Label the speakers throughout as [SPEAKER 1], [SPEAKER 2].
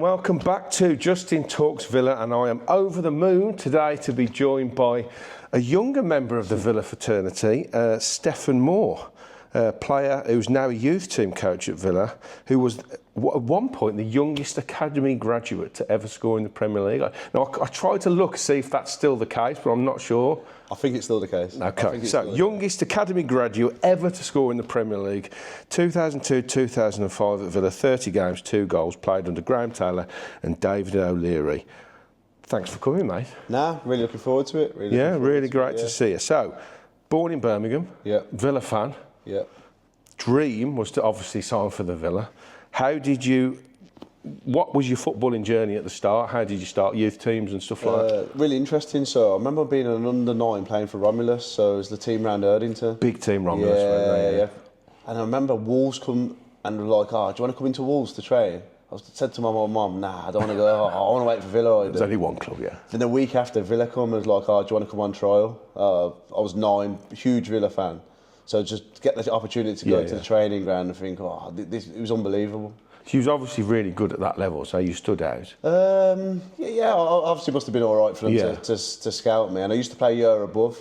[SPEAKER 1] and welcome back to Justin Talks Villa, and I am over the moon today to be joined by a younger member of the Villa fraternity, Stefan Moore, a player who's now a youth team coach at Villa, who was at one point the youngest academy graduate to ever score in the Premier League. Now, I tried to look, see if that's still the case, but I'm not sure.
[SPEAKER 2] I think it's still the case.
[SPEAKER 1] Okay, so youngest academy graduate ever to score in the Premier League, 2002-2005 at Villa, 30 games, 2 goals, played under Graeme Taylor and David O'Leary. Thanks for coming, mate.
[SPEAKER 2] Nah, really looking forward to it.
[SPEAKER 1] Really great to see you. So, born in Birmingham, Villa fan.
[SPEAKER 2] Yeah.
[SPEAKER 1] Dream was to obviously sign for the Villa. What was your footballing journey at the start? How did you start youth teams and stuff like that?
[SPEAKER 2] Really interesting. So I remember being an under-9 playing for Romulus, so it was the team round Erdington.
[SPEAKER 1] Big team Romulus, weren't they?
[SPEAKER 2] Yeah. And I remember Wolves come and were like, oh, do you want to come into Wolves to train? I said to my mum, nah, I don't want to go. I want to wait for Villa.
[SPEAKER 1] There's only one club, yeah.
[SPEAKER 2] Then a week after, Villa come and was like, oh, do you want to come on trial? I was 9, huge Villa fan. So just get the opportunity to go to the training ground and think, oh, it was unbelievable.
[SPEAKER 1] She was obviously really good at that level, so you stood out.
[SPEAKER 2] Yeah, obviously must have been all right for them to scout me. And I used to play a year above.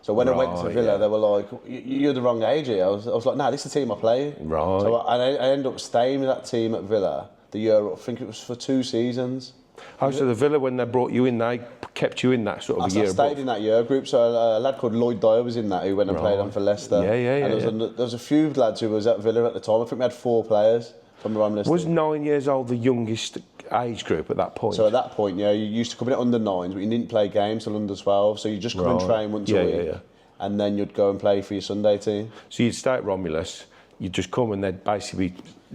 [SPEAKER 2] So when I went to Villa, they were like, you're the wrong age here. I was like, nah, this is the team I play.
[SPEAKER 1] Right.
[SPEAKER 2] So I ended up staying with that team at Villa the year up. I think it was for 2 seasons.
[SPEAKER 1] Oh, so the Villa, when they brought you in, they kept you in that sort of a year above?
[SPEAKER 2] I stayed in that year group. So a lad called Lloyd Dyer was in that, who went and played on for Leicester. And there was a few lads who was at Villa at the time. I think we had 4 players from the Romulus.
[SPEAKER 1] Was 9 years old the youngest age group at that point?
[SPEAKER 2] So at that point, yeah, you used to come in at under-9s, but you didn't play games till under-12. So you just come and train once a week. And then you'd go and play for your Sunday team.
[SPEAKER 1] So you'd stay at Romulus, you'd just come and they'd basically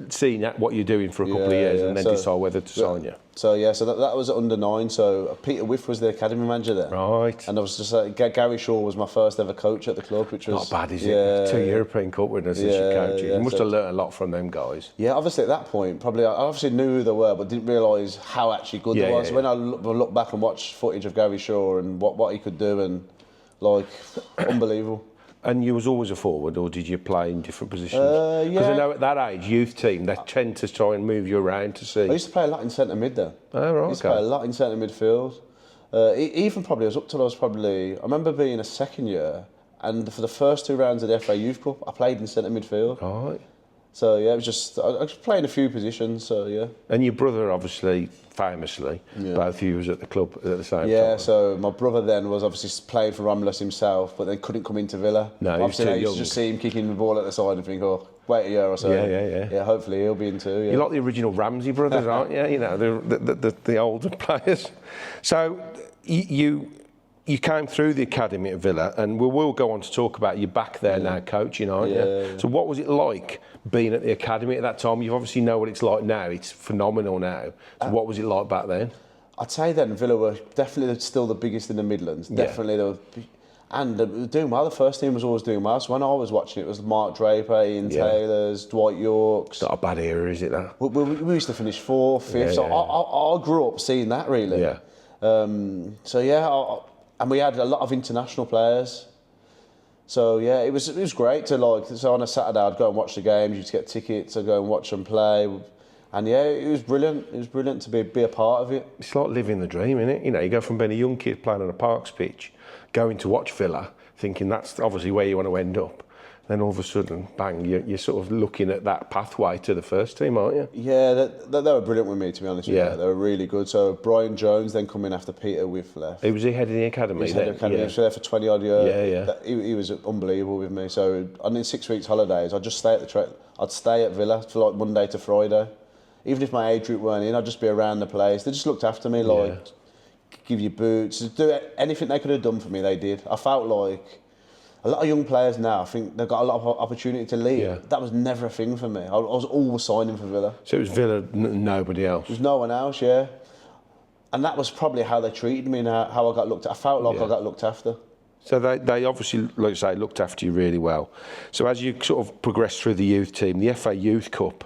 [SPEAKER 1] see what you're doing for a couple of years and then decide whether to sign you.
[SPEAKER 2] So that was at under-9. So Peter Whiff was the academy manager there.
[SPEAKER 1] Right.
[SPEAKER 2] And I was just Gary Shaw was my first ever coach at the club, which was
[SPEAKER 1] not bad, is it? 2 European Cup winners as your coaches. You must have learnt a lot from them guys.
[SPEAKER 2] Yeah, obviously at that point, probably I obviously knew who they were, but didn't realise how actually good they was. When I look back and watch footage of Gary Shaw and what he could do, and like unbelievable.
[SPEAKER 1] And you was always a forward, or did you play in different positions? Because I know at that age, youth team, they tend to try and move you around to see.
[SPEAKER 2] I used to play a lot in centre mid then.
[SPEAKER 1] Oh, right.
[SPEAKER 2] I used to play a lot in centre midfield. Even probably, I remember being a second year, and for the first 2 rounds of the FA Youth Cup, I played in centre midfield.
[SPEAKER 1] Right.
[SPEAKER 2] So yeah, it was just, I was playing a few positions, so yeah.
[SPEAKER 1] And your brother, obviously, famously, both of you was at the club at the same time.
[SPEAKER 2] Yeah, so my brother then was obviously playing for Romulus himself, but then couldn't come into Villa.
[SPEAKER 1] No, he was too young. I used
[SPEAKER 2] to just see him kicking the ball at the side and think, oh, wait a year or so.
[SPEAKER 1] Yeah,
[SPEAKER 2] hopefully he'll be in too. Yeah.
[SPEAKER 1] You're like the original Ramsey brothers, aren't you? You know, the older players. So you came through the academy at Villa, and we will go on to talk about you back there now coaching, aren't you?
[SPEAKER 2] Yeah.
[SPEAKER 1] So what was it like being at the academy at that time? You obviously know what it's like now. It's phenomenal now. So what was it like back then?
[SPEAKER 2] I'd say then Villa were definitely still the biggest in the Midlands. Definitely, they were, and they were doing well. The first team was always doing well. So when I was watching it was Mark Draper, Ian Taylor's, Dwight York's.
[SPEAKER 1] Not a bad era, is it? That
[SPEAKER 2] we used to finish 4th, 5th. So I grew up seeing that really.
[SPEAKER 1] Yeah.
[SPEAKER 2] And we had a lot of international players. So yeah, it was great to so on a Saturday I'd go and watch the games, you'd get tickets, I'd go and watch them play. And yeah, it was brilliant. It was brilliant to be a part of it.
[SPEAKER 1] It's like living the dream, isn't it? You know, you go from being a young kid playing on a Parks pitch, going to watch Villa, thinking that's obviously where you want to end up. Then all of a sudden, bang, you're sort of looking at that pathway to the first team, aren't you?
[SPEAKER 2] Yeah, they were brilliant with me, to be honest with you. They were really good. So Brian Jones then come in after Peter Whiff left.
[SPEAKER 1] He was head of the academy.
[SPEAKER 2] He was head of the academy. He was there for 20 odd years. He was unbelievable with me. So on in 6 weeks holidays, I'd just stay at I'd stay at Villa for like Monday to Friday. Even if my age group weren't in, I'd just be around the place. They just looked after me, give you boots, do anything they could have done for me, they did. I felt like a lot of young players now, I think they've got a lot of opportunity to leave. Yeah. That was never a thing for me. I was always signing for Villa.
[SPEAKER 1] So it was Villa, nobody else?
[SPEAKER 2] There was no one else, yeah. And that was probably how they treated me and how I got looked at. I felt like I got looked after.
[SPEAKER 1] So they obviously, like I say, looked after you really well. So as you sort of progressed through the youth team, the FA Youth Cup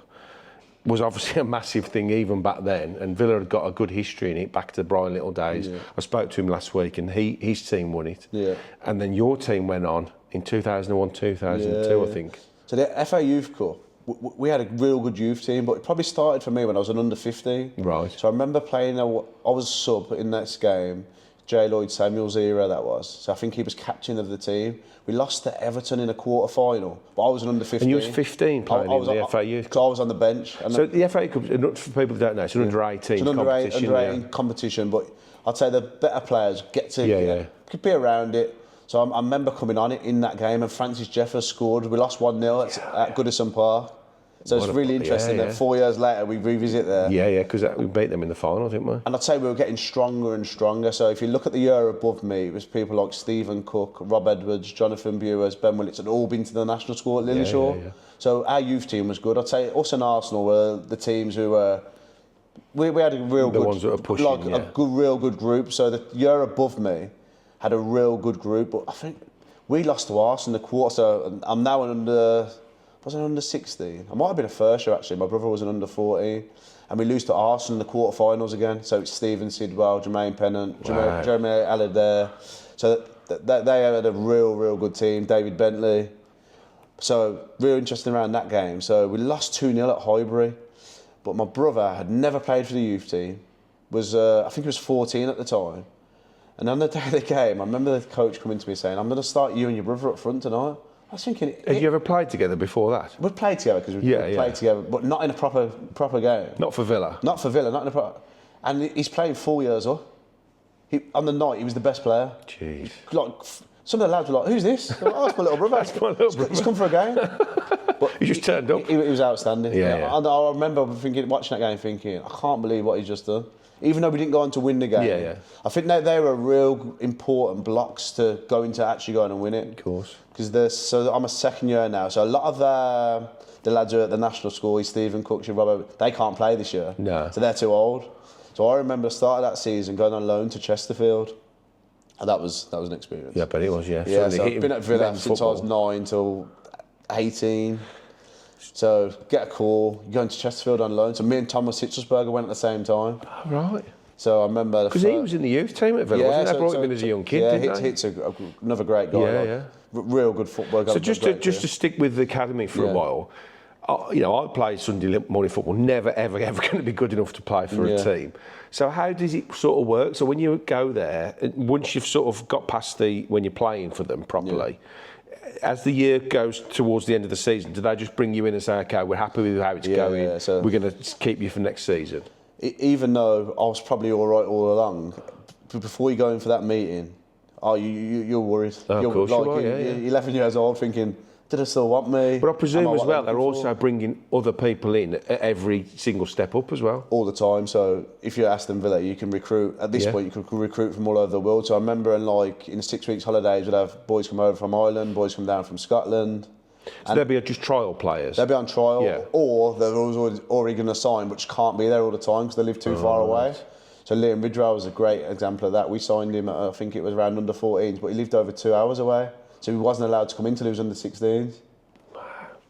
[SPEAKER 1] was obviously a massive thing even back then, and Villa had got a good history in it back to Brian Little days. Yeah. I spoke to him last week and his team won it. Yeah. And then your team went on in 2001, 2002, I think.
[SPEAKER 2] So the FA Youth Cup, we had a real good youth team, but it probably started for me when I was an under 15.
[SPEAKER 1] Right.
[SPEAKER 2] So I remember playing. I was sub in that game. J. Lloyd Samuel's era that was. So I think he was captain of the team. We lost to Everton in a quarter final, but I was an under 15.
[SPEAKER 1] And you was 15 playing in the FA Youth Cup.
[SPEAKER 2] So I was on the bench. And
[SPEAKER 1] so the FA Cup, for people who don't know, it's an under 18 competition.
[SPEAKER 2] Under 18 competition, but I'd say the better players get to could be around it. So I remember coming on it in that game, and Francis Jeffers scored. We lost 1-0 at Goodison Park. So it's really interesting that 4 years later we revisit there.
[SPEAKER 1] Yeah, because we beat them in the final, didn't we?
[SPEAKER 2] And I'd say we were getting stronger and stronger. So if you look at the year above me, it was people like Stephen Cook, Rob Edwards, Jonathan Bewers, Ben Willits had all been to the national school at Lilleshall. Yeah. So our youth team was good. I'd say us and Arsenal were the teams who were... We had a real good... The ones that are pushing, a real good group. So the year above me had a real good group. But I think we lost to Arsenal in the quarter. So I'm now was an under 16. I might have been a first year actually. My brother was an under 14. And we lose to Arsenal in the quarterfinals again. So it's Stephen Sidwell, Jermaine Pennant, Jeremy Allaire. So they had a real good team. David Bentley. So real interesting around that game. So we lost 2-0 at Highbury. But my brother had never played for the youth team. I think he was 14 at the time. And on the day of the game, I remember the coach coming to me saying, "I'm going to start you and your brother up front tonight." I was thinking...
[SPEAKER 1] Had you ever played together before that?
[SPEAKER 2] We'd played together because we played together, but not in a proper game.
[SPEAKER 1] Not for Villa?
[SPEAKER 2] Not for Villa, not in a proper... And he's playing 4 years up. On the night, he was the best player.
[SPEAKER 1] Jeez.
[SPEAKER 2] Like, some of the lads were like, "Who's this?" Like, "Oh, that's my little brother.
[SPEAKER 1] That's my little brother.
[SPEAKER 2] He's come for a game." But
[SPEAKER 1] he just turned up.
[SPEAKER 2] He was outstanding.
[SPEAKER 1] Yeah.
[SPEAKER 2] And I remember watching that game thinking, I can't believe what he's just done. Even though we didn't go on to win the game, I think they were real important blocks to actually going and win it.
[SPEAKER 1] Of course.
[SPEAKER 2] Because I'm a second year now, so a lot of the lads who are at the national school, Stephen Cook, Robert, they can't play this year.
[SPEAKER 1] No.
[SPEAKER 2] So they're too old. So I remember the start of that season going on loan to Chesterfield. And that was an experience.
[SPEAKER 1] Yeah, but it was, yeah.
[SPEAKER 2] Yeah, so I've been at Villa since I was 9 till 18. So get a call, you're going to Chesterfield on loan. So me and Thomas Hitzelsberger went at the same time.
[SPEAKER 1] Oh, right.
[SPEAKER 2] So I remember...
[SPEAKER 1] Because he was in the youth team at Villa, wasn't he? They brought him in as a young kid, didn't they?
[SPEAKER 2] Hit's another great guy. Real good footballer.
[SPEAKER 1] So just to stick with the academy for a while, I played Sunday morning football, never, ever going to be good enough to play for a team. So how does it sort of work? So when you go there, once you've sort of got past when you're playing for them properly, as the year goes towards the end of the season, do they just bring you in and say, "Okay, we're happy with how it's going, we're going to keep you for next season"?
[SPEAKER 2] Even though I was probably all right all along, before you go in for that meeting, you're worried.
[SPEAKER 1] Of course you are,
[SPEAKER 2] you're 11 years old thinking, did they still want me?
[SPEAKER 1] But I presume as well, they're also bringing other people in at every single step up as well.
[SPEAKER 2] All the time. So if you're Aston Villa, you can recruit, at this point, you can recruit from all over the world. So I remember in 6 weeks holidays, we'd have boys come over from Ireland, boys come down from Scotland.
[SPEAKER 1] So they'll be just trial players?
[SPEAKER 2] They'll be on trial, or they're already going to sign, which can't be there all the time because they live too far away. So Liam Ridgewell was a great example of that. We signed him at, I think it was around under 14s, but he lived over 2 hours away. So he wasn't allowed to come in until he was under 16s.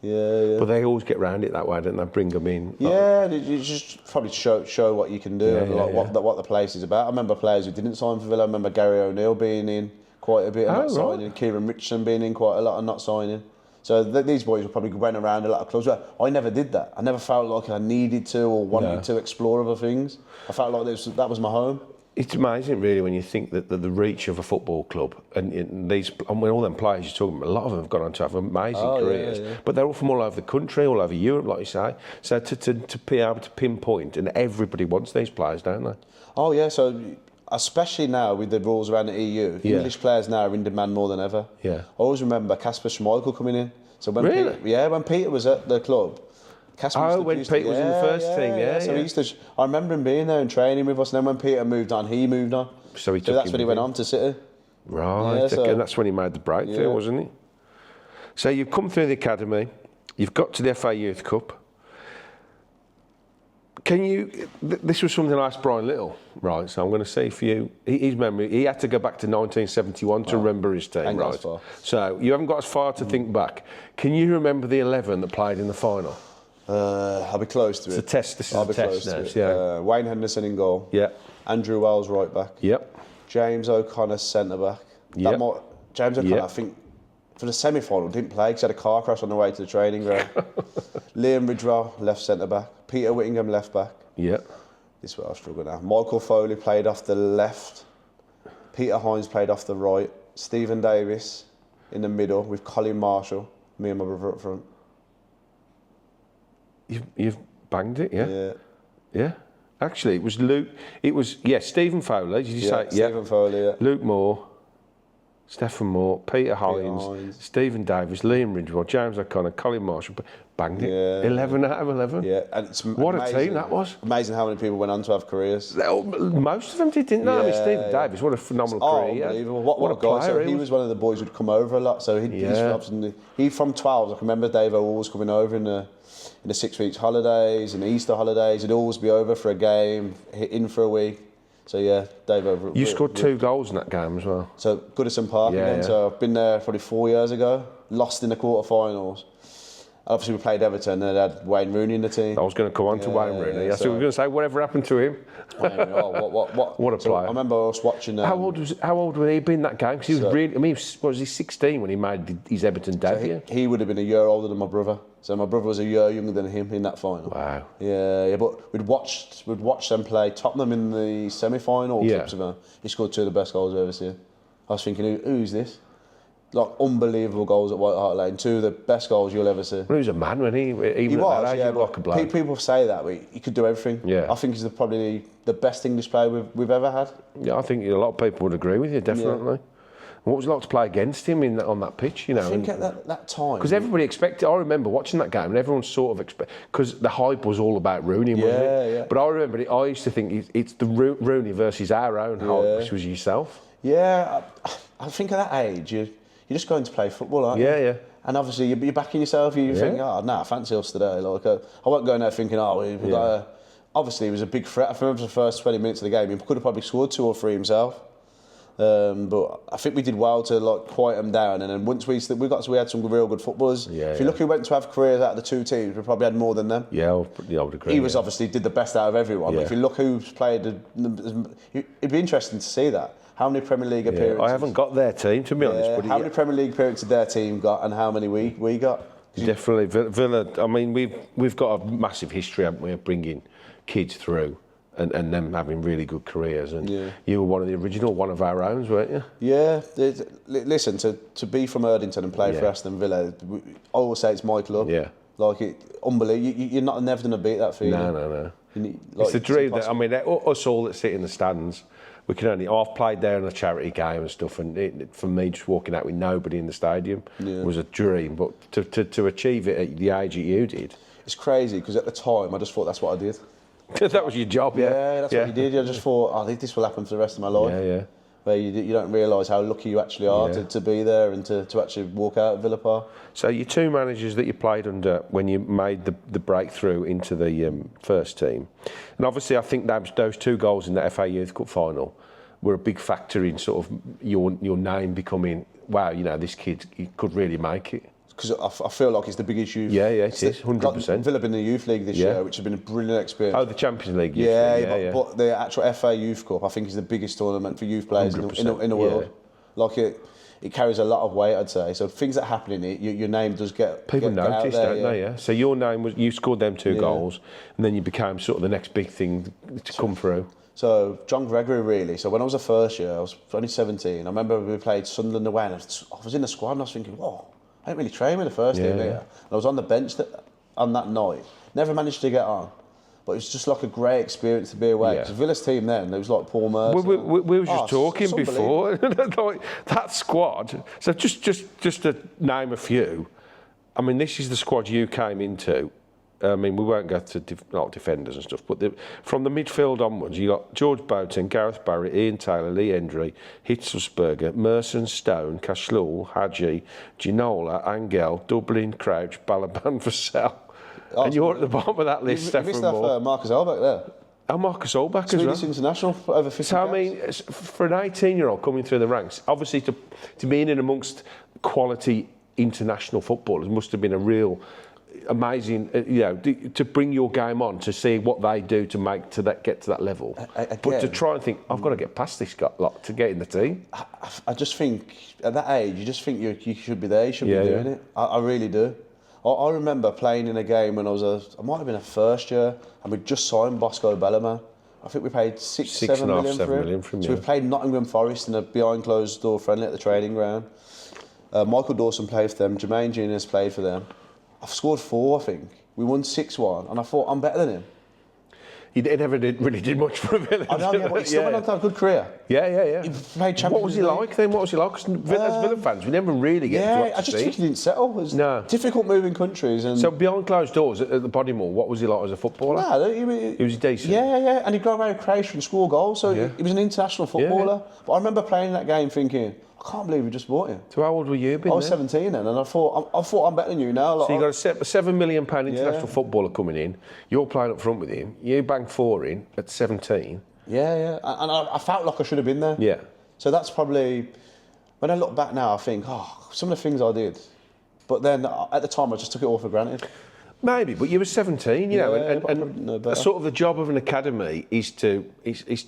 [SPEAKER 2] Yeah.
[SPEAKER 1] But they always get round it that way, don't they? Bring them in.
[SPEAKER 2] Yeah, you just probably show what you can do and what the place is about. I remember players who didn't sign for Villa. I remember Gary O'Neill being in quite a bit and not signing. Kieran Richardson being in quite a lot and not signing. So these boys were probably went around a lot of clubs. But I never did that. I never felt like I needed to or wanted to explore other things. I felt like that was my home.
[SPEAKER 1] It's amazing, really, when you think that the reach of a football club and all them players you're talking about, a lot of them have gone on to have amazing careers, but they're all from all over the country, all over Europe, like you say. So to be able to pinpoint, and everybody wants these players, don't they?
[SPEAKER 2] Oh yeah. So especially now with the rules around the EU, English players now are in demand more than ever. Yeah. I always remember Kasper Schmeichel coming in. So when when Peter was at the club.
[SPEAKER 1] When Peter was in the first team,
[SPEAKER 2] So he used to. I remember him being there and training with us. And then when Peter moved on, he moved on.
[SPEAKER 1] So
[SPEAKER 2] that's when he went on to City.
[SPEAKER 1] Right, and that's when he made the breakthrough, wasn't he? So you've come through the academy, you've got to the FA Youth Cup. Can you? This was something I asked Brian Little, right? So I'm going to say for you, his memory. He had to go back to 1971 to remember his team, right? So you haven't got as far to think back. Can you remember the 11 that played in the final?
[SPEAKER 2] I'll be close to it.
[SPEAKER 1] It's a test. This is a test now.
[SPEAKER 2] Wayne Henderson in goal.
[SPEAKER 1] Yeah.
[SPEAKER 2] Andrew Wells right back.
[SPEAKER 1] Yep.
[SPEAKER 2] James O'Connor centre back.
[SPEAKER 1] Yep.
[SPEAKER 2] James O'Connor, I think for the semi-final, didn't play because he had a car crash on the way to the training ground. Liam Ridgewell, left centre-back. Peter Whittingham, left-back.
[SPEAKER 1] Yeah.
[SPEAKER 2] This is where I struggle now. Michael Foley played off the left. Peter Hines played off the right. Stephen Davis in the middle with Colin Marshall, me and my brother up front.
[SPEAKER 1] You've banged it, yeah?
[SPEAKER 2] Yeah.
[SPEAKER 1] Yeah. Actually, it was Luke. It was, Stephen Foley. Did you say?
[SPEAKER 2] Stephen Foley, yeah.
[SPEAKER 1] Luke Moore, Stefan Moore, Peter Hines, Stephen Davis, Liam Ridgewell, James O'Connor, Colin Marshall. Banged it.
[SPEAKER 2] Yeah.
[SPEAKER 1] 11 out of 11.
[SPEAKER 2] Yeah. And it's
[SPEAKER 1] what a team that was.
[SPEAKER 2] Amazing how many people went on to have careers.
[SPEAKER 1] Most of them did, didn't they? I mean, Stephen Davis, what a phenomenal career.
[SPEAKER 2] Unbelievable. What a guy. So he was one of the boys who'd come over a lot. So he from 12s. I can remember Dave always coming over in the 6 weeks holidays and Easter holidays. He'd always be over for a game, in for a week. So yeah, Dave over.
[SPEAKER 1] You scored 2 goals in that game as well.
[SPEAKER 2] So Goodison Park again. So I've been there probably 4 years ago. Lost in the quarterfinals. Obviously, we played Everton and had Wayne Rooney in the team.
[SPEAKER 1] I was going to come on to Wayne Rooney. I was going to say, whatever happened to him?
[SPEAKER 2] What
[SPEAKER 1] a player.
[SPEAKER 2] I remember us watching...
[SPEAKER 1] How old would he be in that game? Because he was really... I mean, was he 16 when he made his Everton debut?
[SPEAKER 2] He would have been a year older than my brother. So my brother was a year younger than him in that final.
[SPEAKER 1] Wow.
[SPEAKER 2] Yeah, but we'd watch them play Tottenham in the semi-final. Yeah. He scored 2 of the best goals I've ever seen. I was thinking, who's this? Like unbelievable goals at White Hart Lane, 2 of the best goals you'll ever see.
[SPEAKER 1] Well, he was a man when he was,
[SPEAKER 2] yeah. But people say that, but he could do everything. Yeah. I think he's probably the best English player we've ever had.
[SPEAKER 1] Yeah, I think a lot of people would agree with you, definitely. Yeah. What was it like to play against him on that pitch? You know,
[SPEAKER 2] I think at that time,
[SPEAKER 1] because everybody expected. I remember watching that game, and everyone sort of expected, because the hype was all about Rooney, wasn't it? Yeah. But I remember I used to think it's the Rooney versus our own hype, which was yourself.
[SPEAKER 2] Yeah, I think at that age you're just going to play football, aren't you? Yeah. And obviously you're backing yourself. You think, I fancy us today. Like I won't go in there thinking, we've got. Obviously, he was a big threat. I remember the first 20 minutes of the game, he could have probably scored 2 or 3 himself. But I think we did well to quiet him down. And then once we had some real good footballers. Yeah, if you look who went to have careers out of the 2 teams, we probably had more than them.
[SPEAKER 1] Yeah, I would agree.
[SPEAKER 2] He was obviously did the best out of everyone. Yeah. But if you look who's played, it'd be interesting to see that. How many Premier League appearances?
[SPEAKER 1] I haven't got their team, to be honest. But
[SPEAKER 2] how many Premier League appearances their team got and how many we got?
[SPEAKER 1] Definitely. Villa, I mean, we've got a massive history, haven't we, of bringing kids through and them having really good careers. And you were one of the original, one of our own, weren't you? Yeah.
[SPEAKER 2] Listen, to be from Erdington and play for Aston Villa, I always say it's my club. Yeah. Unbelievable. You're never going to beat that feeling.
[SPEAKER 1] No. It's the dream that, I mean, us all that sit in the stands, we can only. I've played there in a charity game and stuff, and for me, just walking out with nobody in the stadium was a dream. But to achieve it at the age that you did,
[SPEAKER 2] it's crazy because at the time I just thought that's what I did.
[SPEAKER 1] That was your job,
[SPEAKER 2] yeah. That's what you did. I just thought, I think this will happen for the rest of my life. Yeah. Where you don't realise how lucky you actually are to be there and to actually walk out at Villa Park.
[SPEAKER 1] So your 2 managers that you played under when you made the breakthrough into the first team, and obviously I think those 2 goals in the FA Youth Cup final were a big factor in sort of your name becoming, wow, this kid he could really make it.
[SPEAKER 2] Because I feel like it's the biggest youth.
[SPEAKER 1] Yeah, it is, 100%.
[SPEAKER 2] Villa have been in the Youth League this year, which has been a brilliant experience.
[SPEAKER 1] Oh, the Champions League.
[SPEAKER 2] But the actual FA Youth Cup, I think, is the biggest tournament for youth players in the world. It carries a lot of weight, I'd say. So things that happen in it, your name does get
[SPEAKER 1] people notice, don't they? Yeah. So your name was, you scored them 2 goals, and then you became sort of the next big thing to come through.
[SPEAKER 2] So John Gregory, really. So when I was a first year, I was only 17. I remember we played Sunderland away, and I was in the squad, and I was thinking, whoa. I didn't really train with the first team here. And I was on the bench on that night. Never managed to get on. But it was just like a great experience to be away. Because Villa's team then, there was like Paul Mercer.
[SPEAKER 1] We were just talking before. Like, that squad, so just to name a few, I mean, this is the squad you came into. I mean, we won't go to defenders and stuff, but from the midfield onwards, you got George Boateng, Gareth Barry, Ian Taylor, Lee Hendry, Hitzelsberger, Merson, Stone, Cashlul, Hadji, Ginola, Angel, Dublin, Crouch, Balaban, Vassell. And you're at the bottom of that list, Stefan Moore.
[SPEAKER 2] You missed off Marcus Olbach there.
[SPEAKER 1] Oh, Marcus Olbach as well.
[SPEAKER 2] Swedish international, over 50
[SPEAKER 1] So, I mean, for an 18-year-old coming through the ranks, obviously to be in and amongst quality international footballers must have been a real amazing, to bring your game on, to see what they do to get to that level. Again, but to try and think, I've got to get past this lot to get in the team.
[SPEAKER 2] I just think at that age, you just think you should be there, you should be doing it. I really do. I remember playing in a game when I might have been a first year, and we'd just signed Bosco Bellama. I think we paid 6-7 million for him. So we played Nottingham Forest in a behind closed door friendly at the training ground. Michael Dawson played for them, Jermaine Juniors played for them. I've scored 4, I think. We won 6-1, and I thought, I'm better than him.
[SPEAKER 1] He never really did much for Villa.
[SPEAKER 2] I know, but he still went on to have a good career.
[SPEAKER 1] Yeah.
[SPEAKER 2] He played Champions League.
[SPEAKER 1] What was he like then? Because as Villa fans, we never really get to
[SPEAKER 2] I just think he didn't settle. It was difficult moving countries. And
[SPEAKER 1] so behind closed doors at the Bodymore, what was he like as a footballer? He was decent.
[SPEAKER 2] Yeah. And he'd go around Croatia and score goals, so he was an international footballer. But I remember playing that game thinking, I can't believe we just bought him.
[SPEAKER 1] So how old were you?
[SPEAKER 2] I was 17 then, and I thought I'm better than you now. Like,
[SPEAKER 1] so you got a £7 million international footballer coming in. You're playing up front with him. You banged 4 in at 17.
[SPEAKER 2] Yeah, and I felt like I should have been there.
[SPEAKER 1] Yeah.
[SPEAKER 2] So that's probably, when I look back now, I think, some of the things I did. But then at the time, I just took it all for granted.
[SPEAKER 1] Maybe, but you were 17, and sort of the job of an academy is to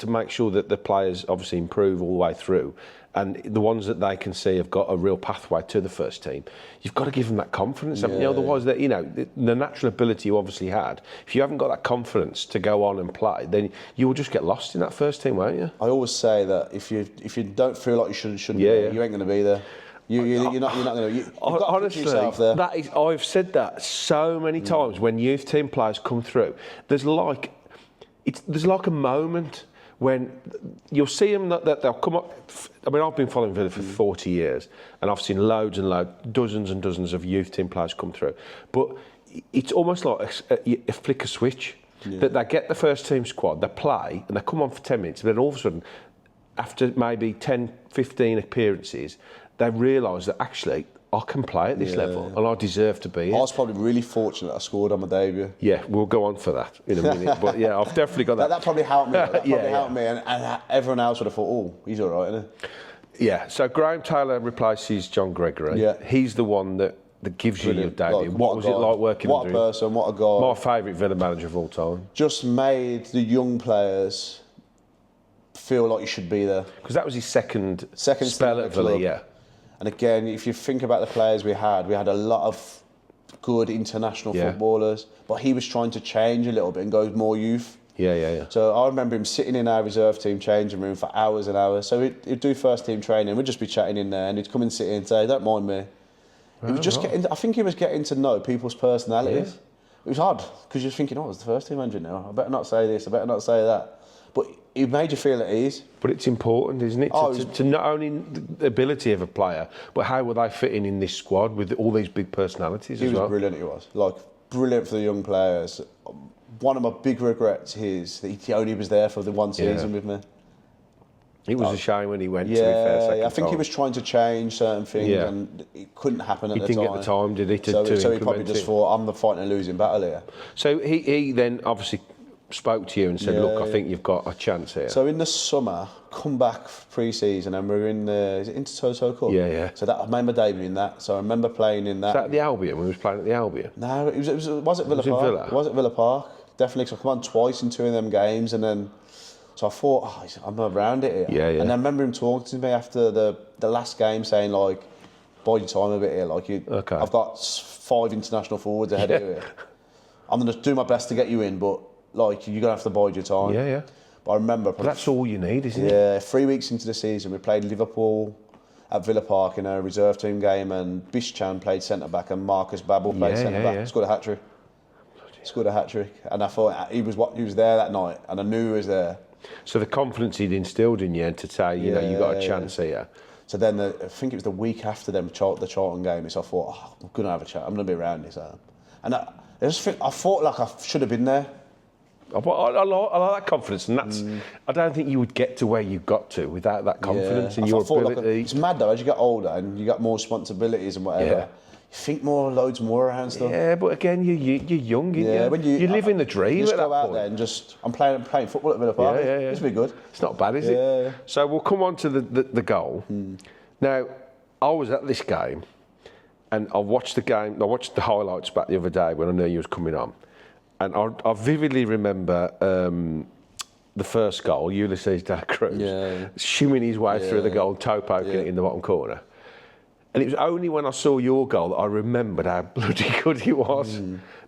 [SPEAKER 1] make sure that the players obviously improve all the way through, and the ones that they can see have got a real pathway to the first team. You've got to give them that confidence. Otherwise, that the natural ability you obviously had, if you haven't got that confidence to go on and play, then you will just get lost in that first team, won't you?
[SPEAKER 2] I always say that if you don't feel like you shouldn't be there, you ain't going to be there. You're not going to. You've got
[SPEAKER 1] honestly,
[SPEAKER 2] to put yourself there.
[SPEAKER 1] I've said that so many times when youth team players come through. There's like a moment when you'll see them that they'll come up. I mean, I've been following Villa for 40 years, and I've seen loads and loads, dozens and dozens of youth team players come through. But it's almost like a flick a switch. That they get the first team squad, they play, and they come on for 10 minutes, and then all of a sudden, after maybe 10, 15 appearances, they realise that actually I can play at this level and I deserve to be here.
[SPEAKER 2] I was probably really fortunate I scored on my debut.
[SPEAKER 1] Yeah, we'll go on for that in a minute. But yeah, I've definitely got that.
[SPEAKER 2] That probably helped me. That probably helped me, and everyone else would have thought, he's all right, isn't he?
[SPEAKER 1] Yeah, so Graeme Taylor replaces John Gregory.
[SPEAKER 2] Yeah.
[SPEAKER 1] He's the one that gives you your debut. What was it like working under him?
[SPEAKER 2] What a person, what a guy.
[SPEAKER 1] My favourite Villa manager of all time.
[SPEAKER 2] Just made the young players feel like you should be there.
[SPEAKER 1] Because that was his second spell at Villa, yeah.
[SPEAKER 2] And again, if you think about the players we had a lot of good international footballers, but he was trying to change a little bit and go more youth.
[SPEAKER 1] Yeah.
[SPEAKER 2] So I remember him sitting in our reserve team changing room for hours and hours. So he'd do first team training, we'd just be chatting in there, and he'd come and sit in and say, don't mind me. He was just I think he was getting to know people's personalities. Yeah. It was odd, because you're thinking, it's the first team manager now. I better not say this, I better not say that. But he made you feel at ease. But
[SPEAKER 1] it's important, isn't it? To not only the ability of a player, but how will they fit in this squad with all these big personalities as well?
[SPEAKER 2] He was brilliant, he was. Like, brilliant for the young players. One of my big regrets is that he only was there for the one season with me.
[SPEAKER 1] It was a shame when he went, to be fair,
[SPEAKER 2] I think he was trying to change certain things and it couldn't happen at the time.
[SPEAKER 1] He didn't get the time, did he,
[SPEAKER 2] so he probably just thought, I'm fighting a losing battle here.
[SPEAKER 1] So he then obviously spoke to you and said, look, I think you've got a chance here.
[SPEAKER 2] So in the summer, come back pre-season and we're in is it Intertoto Cup?
[SPEAKER 1] Yeah.
[SPEAKER 2] So that I made my debut in that. So I remember playing in that.
[SPEAKER 1] Was that at the Albion? We was playing at the Albion?
[SPEAKER 2] No, it was at Villa Park. It was at Villa Park. Definitely, because I come on twice in 2 of them games, and then so I thought, I'm around it here.
[SPEAKER 1] Yeah.
[SPEAKER 2] And I remember him talking to me after the last game, saying like, bide your time a bit here. Like I've got 5 international forwards ahead of you. I'm going to do my best to get you in, but like you're going to have to bide your time.
[SPEAKER 1] Yeah.
[SPEAKER 2] But I remember...
[SPEAKER 1] But that's all you need, isn't it?
[SPEAKER 2] Yeah, 3 weeks into the season, we played Liverpool at Villa Park in a reserve team game, and Bishchan played centre-back and Marcus Babbel played centre-back.
[SPEAKER 1] Yeah.
[SPEAKER 2] Scored a hat-trick. And I thought he was there that night, and I knew he was there.
[SPEAKER 1] So the confidence he'd instilled in you to say, you know, you got a chance here.
[SPEAKER 2] So then I think it was the week after the Charlton game, so I thought, I'm going to have a chat. I'm going to be around this. And I thought like I should have been there.
[SPEAKER 1] I like that confidence, and that's. I don't think you would get to where you got to without that confidence in your ability.
[SPEAKER 2] It's mad though, as you get older and you got more responsibilities and whatever. You think loads more around stuff.
[SPEAKER 1] Yeah, but again, you're young, you live in the dream.
[SPEAKER 2] You just
[SPEAKER 1] at that
[SPEAKER 2] go out
[SPEAKER 1] point.
[SPEAKER 2] there and I'm playing football at Villa Park.
[SPEAKER 1] Yeah.
[SPEAKER 2] It's be good.
[SPEAKER 1] It's not bad, is it? So we'll come on to the goal. Now, I was at this game, and I watched the game. I watched the highlights back the other day when I knew you was coming on, and I vividly remember the first goal, Ulysses da Cruz, shimming his way through the goal, toe poking it in the bottom corner. And it was only when I saw your goal that I remembered how bloody good he was.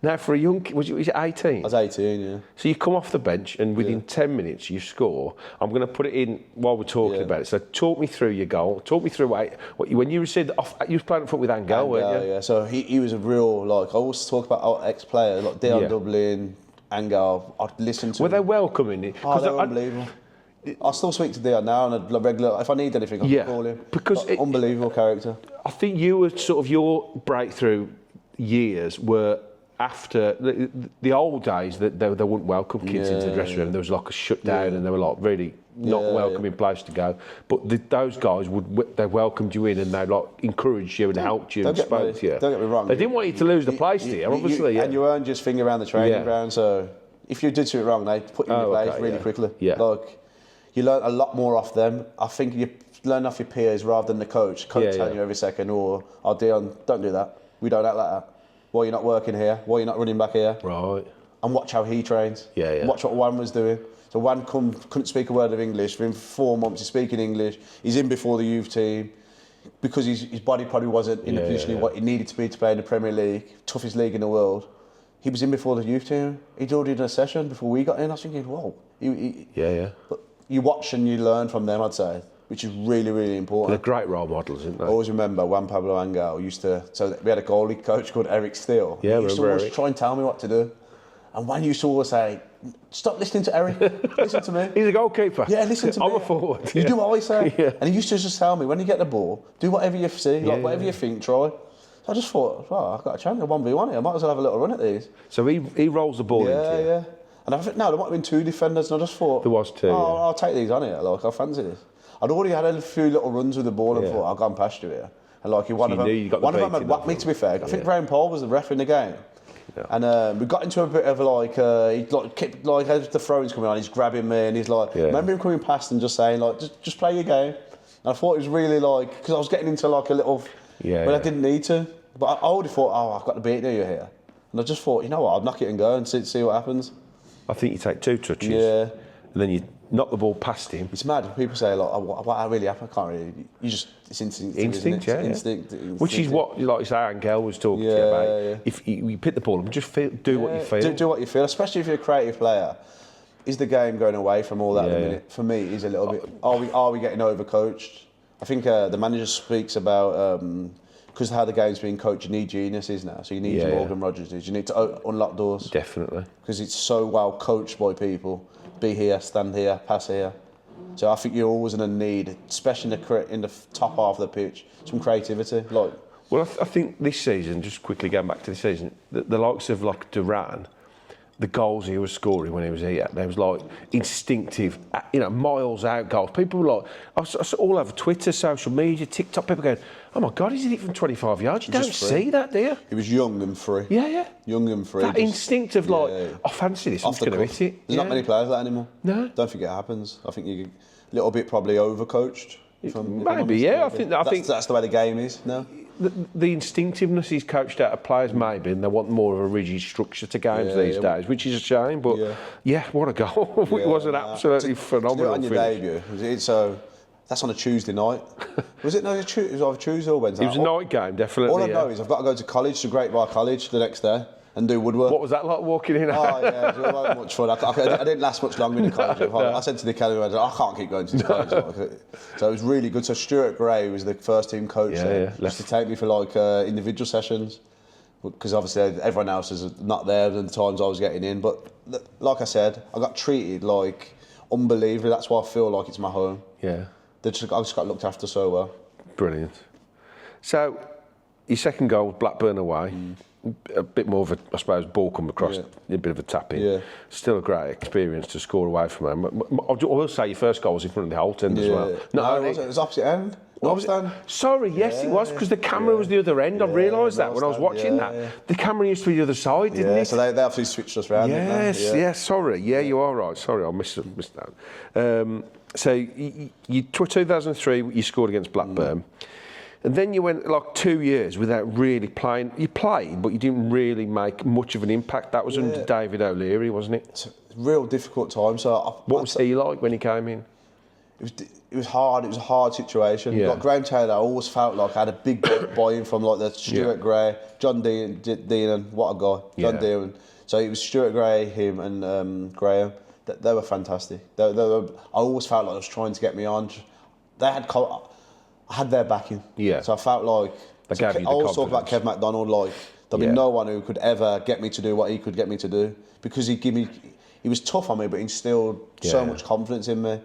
[SPEAKER 1] Now, for a young kid, was it 18? I
[SPEAKER 2] was 18, yeah.
[SPEAKER 1] So you come off the bench and within 10 minutes you score. I'm going to put it in while we're talking about it. So talk me through your goal. Talk me through when you said you was playing foot with Angel, weren't you?
[SPEAKER 2] Yeah, so he was a real, like, I always talk about our ex-players, like Dion Dublin, Angel. I'd listen to
[SPEAKER 1] Were they welcoming?
[SPEAKER 2] Oh, they were unbelievable. I still speak to Dion now on a regular. If I need anything, I can call him.
[SPEAKER 1] Because
[SPEAKER 2] unbelievable character.
[SPEAKER 1] I think you were sort of your breakthrough years were after the old days that they wouldn't welcome kids into the dressing room. There was like a shutdown, and they were like really not welcoming place to go. But those guys they welcomed you in, and they like encouraged you and helped you and spoke to you.
[SPEAKER 2] Don't get me wrong.
[SPEAKER 1] They didn't want you to lose the place, did you? Obviously,
[SPEAKER 2] and you earned your finger around the training ground. So if you did something wrong, they put you in your place really quickly.
[SPEAKER 1] Yeah.
[SPEAKER 2] Like, you learn a lot more off them. I think you learn off your peers rather than the coach. Coach telling you every second, or, "Oh, Dion, don't do that. We don't act like that. Why are you not working here? Why are you not running back here?"
[SPEAKER 1] Right.
[SPEAKER 2] And watch how he trains.
[SPEAKER 1] Yeah.
[SPEAKER 2] Watch what Juan was doing. So Juan couldn't speak a word of English. Within 4 months, he's speaking English. He's in before the youth team. Because his body probably wasn't in the position what he needed to be to play in the Premier League, toughest league in the world. He was in before the youth team. He'd already done a session before we got in. I was thinking, whoa. But you watch and you learn from them, I'd say, which is really, really important.
[SPEAKER 1] They're great role models, aren't they?
[SPEAKER 2] I always remember Juan Pablo Angel used to, so we had a goalie coach called Eric Steele.
[SPEAKER 1] Yeah,
[SPEAKER 2] he used to always try and tell me what to do. And Juan used to always say, "Stop listening to Eric, listen to me."
[SPEAKER 1] He's a goalkeeper.
[SPEAKER 2] Yeah, listen to me.
[SPEAKER 1] I'm a forward.
[SPEAKER 2] You do what I say. And he used to just tell me, when you get the ball, do whatever you see, whatever you think, try. So I just thought, I've got a chance of 1v1 here. I might as well have a little run at these.
[SPEAKER 1] So he rolls the ball into you?
[SPEAKER 2] Yeah. And I think, there might have been 2 defenders, and I just thought...
[SPEAKER 1] There was 2,
[SPEAKER 2] I'll take these on here, like, I fancy this. I'd already had a few little runs with the ball and thought, I've gone past you here. And like, one of them had whacked me, to be fair. I think Graeme Paul was the ref in the game. Yeah. And we got into a bit of as the throw-in's coming on, he's grabbing me and he's like, remember him coming past and just saying, like, just play your game. And I thought it was really like, because I was getting into like a little, I didn't need to. But I already thought, I've got to beat you here. And I just thought, you know what, I'll knock it and go and see what happens.
[SPEAKER 1] I think you take 2 touches, and then you knock the ball past him.
[SPEAKER 2] It's mad. People say, like, what really happened? I can't really. It's instinct.
[SPEAKER 1] Instinct,
[SPEAKER 2] Instinct.
[SPEAKER 1] Which is what, like you say, Angel was talking to you about. If you pick the ball up, just do what you feel.
[SPEAKER 2] Do what you feel, especially if you're a creative player. Is the game going away from all that at the minute? For me, is a little bit. Are we getting overcoached? I think the manager speaks about because of how the game's being coached, you need geniuses now. So you need your Morgan Rodgerses. You need to unlock doors.
[SPEAKER 1] Definitely.
[SPEAKER 2] Because it's so well coached by people. Be here, stand here, pass here. So I think you're always going to need, especially in the top half of the pitch, some creativity. Like,
[SPEAKER 1] well, I think this season, just quickly going back to this season, the likes of like Duran, the goals he was scoring when he was here, they was like instinctive, miles out goals. People were like, I saw all over Twitter, social media, TikTok, people going, "Oh my God, he's hit it from 25 yards. You don't see that, do you?"
[SPEAKER 2] He was young and free.
[SPEAKER 1] Yeah.
[SPEAKER 2] Young and free.
[SPEAKER 1] That instinct of like, I fancy this, I'm just going to hit it.
[SPEAKER 2] There's not many players like that anymore.
[SPEAKER 1] No.
[SPEAKER 2] Don't think it happens. I think you're a little bit probably overcoached.
[SPEAKER 1] Maybe. I think
[SPEAKER 2] that's the way the game is now.
[SPEAKER 1] The instinctiveness is coached out of players, maybe, and they want more of a rigid structure to games these days, which is a shame. But what a goal! It was an absolutely phenomenal
[SPEAKER 2] on your
[SPEAKER 1] finish.
[SPEAKER 2] Debut. That's on a Tuesday night. Was it? No, it was either Tuesday or Wednesday.
[SPEAKER 1] It was a night game, definitely.
[SPEAKER 2] All I know is I've got to go to college, to Great Bar College, the next day and do woodwork.
[SPEAKER 1] What was that like walking in?
[SPEAKER 2] It wasn't much fun. I didn't last much longer in the college. I said to the academy, I can't keep going to the college. So it was really good. So Stuart Gray was the first team coach there. Used to take me for like individual sessions, because obviously everyone else is not there at the times I was getting in. But like I said, I got treated like unbelievably. That's why I feel like it's my home.
[SPEAKER 1] Yeah.
[SPEAKER 2] I just got looked after so well.
[SPEAKER 1] Brilliant. So your second goal was Blackburn away. A bit more of a, I suppose, ball come across, a bit of a tap in. Still a great experience to score away from him. I will say your first goal was in front of the Holt end as well.
[SPEAKER 2] No, it was opposite end.
[SPEAKER 1] Sorry, yes, it was, because the camera was the other end. I realised that when I was watching that. The camera used to be the other side, didn't it?
[SPEAKER 2] So they obviously switched us round.
[SPEAKER 1] Sorry. Yeah, you are right. Sorry, I missed that. So, 2003, you scored against Blackburn. And then you went like 2 years without really playing. You played, but you didn't really make much of an impact. That was under David O'Leary, wasn't it?
[SPEAKER 2] It's a real difficult time. So
[SPEAKER 1] what was he like when he came in?
[SPEAKER 2] It was hard. It was a hard situation.
[SPEAKER 1] Yeah.
[SPEAKER 2] Like Graeme Taylor, I always felt like I had a big buy-in from like the Stuart Gray, John Dean, what a guy, John Dean. So it was Stuart Gray, him, and Graeme. They were fantastic. I always felt like I was trying to get me on. I had their backing.
[SPEAKER 1] Yeah.
[SPEAKER 2] So I felt like
[SPEAKER 1] they gave you the
[SPEAKER 2] I always talk about Kev MacDonald like there'll be no one who could ever get me to do what he could get me to do because he was tough on me, but he instilled so much confidence in me.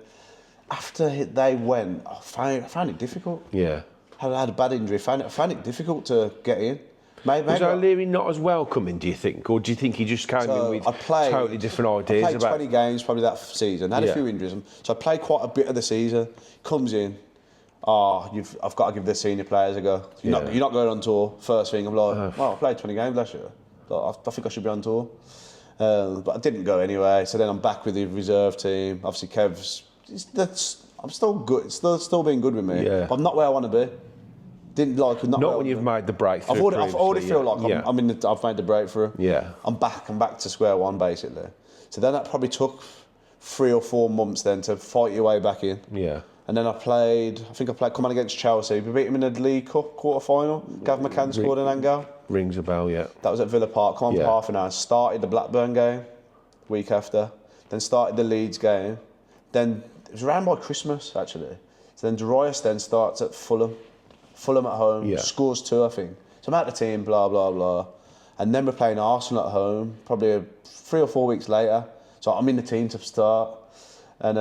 [SPEAKER 2] After they went, I found it difficult.
[SPEAKER 1] Yeah.
[SPEAKER 2] I had a bad injury. I found it difficult to get in. Maybe
[SPEAKER 1] was O'Leary not as welcoming, do you think? Or do you think he just came in with totally different ideas?
[SPEAKER 2] I played 20 games probably that season. Had a few injuries. So I played quite a bit of the season. Comes in, I've got to give the senior players a go. You're not going on tour. First thing, I'm like, well, I played 20 games last year. I think I should be on tour. But I didn't go anyway. So then I'm back with the reserve team. Obviously, I'm still good. It's still being good with me. Yeah. But I'm not where I want to be. Not
[SPEAKER 1] when you've made the breakthrough.
[SPEAKER 2] I've already feel like I've made the breakthrough.
[SPEAKER 1] Yeah.
[SPEAKER 2] I'm back to square one basically. So then that probably took 3 or 4 months then to fight your way back in.
[SPEAKER 1] Yeah.
[SPEAKER 2] And then I played come on against Chelsea. We beat them in the League Cup quarter-final. Gav McCann scored an angle.
[SPEAKER 1] Rings a bell, yeah.
[SPEAKER 2] That was at Villa Park. Come on for half an hour. Started the Blackburn game week after. Then started the Leeds game. Then it was around by Christmas actually. So then Darius then starts at Fulham at home, scores 2 I think. So I'm out of the team, blah blah blah. And then we're playing Arsenal at home, probably 3 or 4 weeks later. So I'm in the team to start. And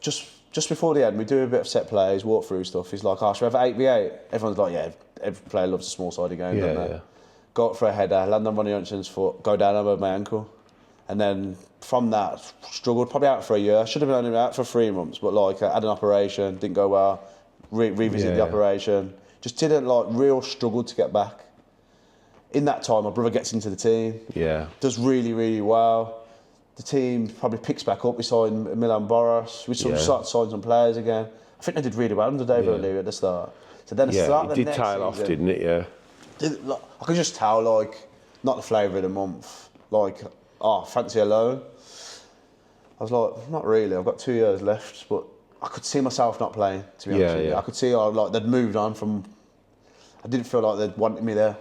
[SPEAKER 2] just before the end, we do a bit of set plays, walk through stuff. He's like, should we have 8v8? Everyone's like, yeah, every player loves a small-sided game, don't they? Yeah. Go up for a header, land on Ronnie Hunson's foot, go down over my ankle. And then from that, struggled, probably out for a year. Should have been only out for 3 months, but like I had an operation, didn't go well. Revisit the operation. Just didn't real struggle to get back. In that time, my brother gets into the team. Yeah. Does really, really well. The team probably picks back up. We signed Milan Boros. We start signing some players again. I think they did really well under David O'Leary at the start. So then it did tail off, didn't it? Yeah. I could just tell, not the flavour of the month. Fancy a loan. I was like, not really. I've got 2 years left, but I could see myself not playing, to be honest with you. I could see they'd moved on from... I didn't feel like they'd wanted me there.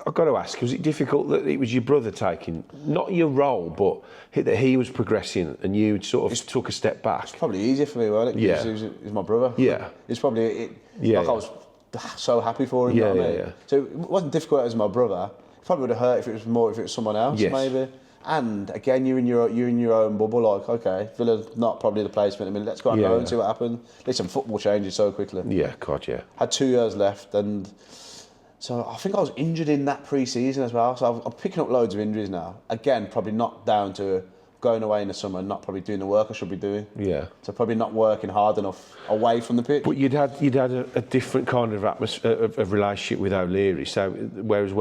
[SPEAKER 2] I've
[SPEAKER 1] got to ask, was it difficult that it was your brother taking, not your role, but that he was progressing and you sort of took a step back? It's
[SPEAKER 2] probably easier for me, wasn't it? Yeah. He was my brother. Yeah. It's probably... I was so happy for him, Yeah. So it wasn't difficult as my brother. It probably would have hurt if it was someone else, maybe. And again, you're in your own bubble. Okay, Villa's not probably the placement. Let's go on loan and see what happens. Listen, football changes so quickly. Yeah, God, yeah. Had 2 years left, and so I think I was injured in that pre-season as well. So I'm picking up loads of injuries now. Again, probably not down to going away in the summer and not probably doing the work I should be doing. Yeah. So probably not working hard enough away from the pitch. But you'd had a different kind of atmosphere of relationship with O'Leary. So whereas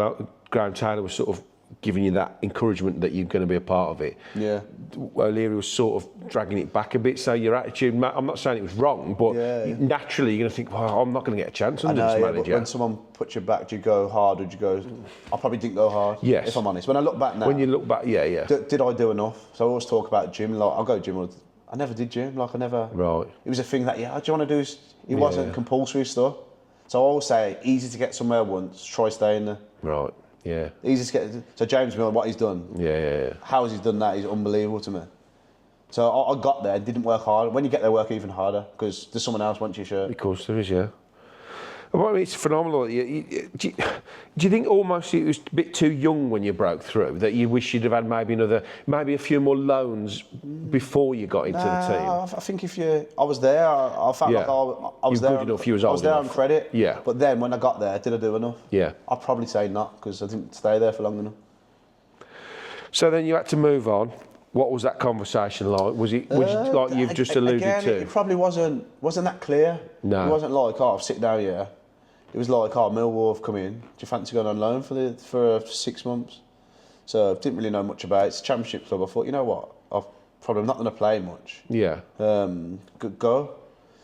[SPEAKER 2] Graeme Taylor was sort of giving you that encouragement that you're going to be a part of it. Yeah. O'Leary was sort of dragging it back a bit, so your attitude, I'm not saying it was wrong, but naturally you're going to think, well, I'm not going to get a chance under this manager. But when someone puts you back, do you go hard or do you go... I probably didn't go hard, if I'm honest. When I look back now... When you look back, did I do enough? So I always talk about gym, I'll go gym. I never did gym, I never... Right. It was a thing that, do you want to do... It wasn't compulsory stuff. So I always say, easy to get somewhere once, try staying there. Right. Yeah. Easy to get. So James Miller, what he's done. Yeah. How he's done that is unbelievable to me. So I got there, didn't work hard. When you get there, work even harder because there's someone else wants your shirt. Of course there is, yeah. Well, it's phenomenal. Do you think almost it was a bit too young when you broke through, that you wish you'd have had maybe a few more loans before you got into the team? I think I was there, I felt like I was there. Good enough, you was old I was there enough. On credit. Yeah. But then when I got there, did I do enough? Yeah. I'd probably say not because I didn't stay there for long enough. So then you had to move on. What was that conversation like? Was it like you've just alluded to? It probably wasn't that clear. No. It wasn't like, I'll sit down here. It was like, Millwall have come in. Do you fancy going on loan for 6 months? So I didn't really know much about it. It's a championship club. I thought, you know what? I'm probably not going to play much. Yeah. Go.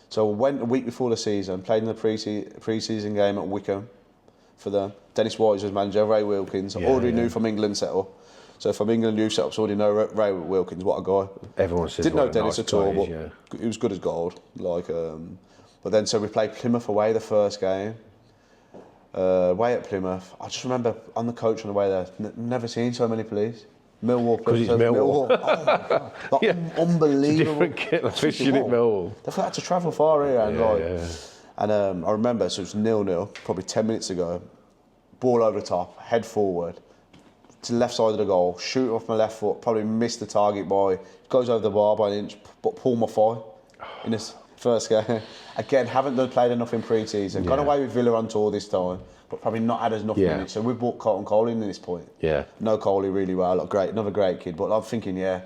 [SPEAKER 2] So I went a week before the season, played in the pre-season game at Wickham for them. Dennis Wise was manager, Ray Wilkins. I already knew from England set up. So from England youth setups, already know Ray Wilkins, what a guy.
[SPEAKER 1] Everyone says
[SPEAKER 2] didn't know
[SPEAKER 1] what a
[SPEAKER 2] Dennis
[SPEAKER 1] nice
[SPEAKER 2] at all,
[SPEAKER 1] guy is,
[SPEAKER 2] but he was good as gold. But then so we played Plymouth away the first game. Away at Plymouth, I just remember on the coach on the way there, never seen so many police. Millwall,
[SPEAKER 1] because it's Millwall.
[SPEAKER 2] Oh my God. Like, unbelievable.
[SPEAKER 1] It's a different kettle of fish in Millwall.
[SPEAKER 2] They've had to travel far here, and and I remember, so it was 0-0, probably 10 minutes ago. Ball over the top, head forward to the left side of the goal, shoot off my left foot, probably missed the target by, goes over the bar by an inch, but pull my thigh in this first game. Again, haven't played enough in pre-season. Gone away with Villa on tour this time, but probably not had enough minutes. So we brought Colton Coley in at this point. Yeah. Know Coley really well, another great kid. But I'm thinking, I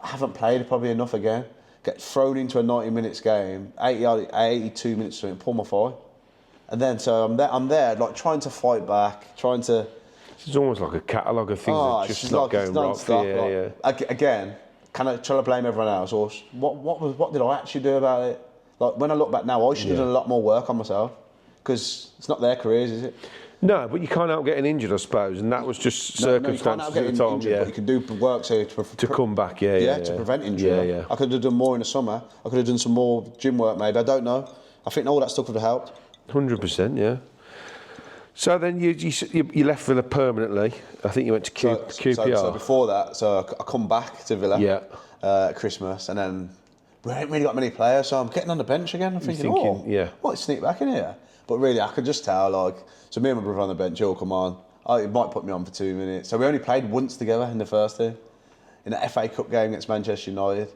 [SPEAKER 2] haven't played probably enough again. Get thrown into a 90 minutes game, 82 minutes to pull my thigh. And then so I'm there, like trying to fight back, trying to.
[SPEAKER 1] It's almost like a catalogue of things that just not going right.
[SPEAKER 2] Again, can I try to blame everyone else, or what did I actually do about it? Like when I look back now, I should have done a lot more work on myself, because it's not their careers, is it?
[SPEAKER 1] No, but you can't help getting injured, I suppose, and that was just circumstances at the time.
[SPEAKER 2] Injured, but you can do work to
[SPEAKER 1] come back, to
[SPEAKER 2] prevent injury. I could have done more in the summer. I could have done some more gym work, maybe. I don't know. I think all that stuff would have helped.
[SPEAKER 1] 100%, yeah. So then you left Villa permanently. I think you went to QPR.
[SPEAKER 2] So before that, I come back to Villa at Christmas, and then we ain't really got many players, so I'm getting on the bench again. I'm thinking, let's sneak back in here. But really, I could just tell, so me and my brother on the bench, come on. He might put me on for 2 minutes. So we only played once together in the first team, in the FA Cup game against Manchester United.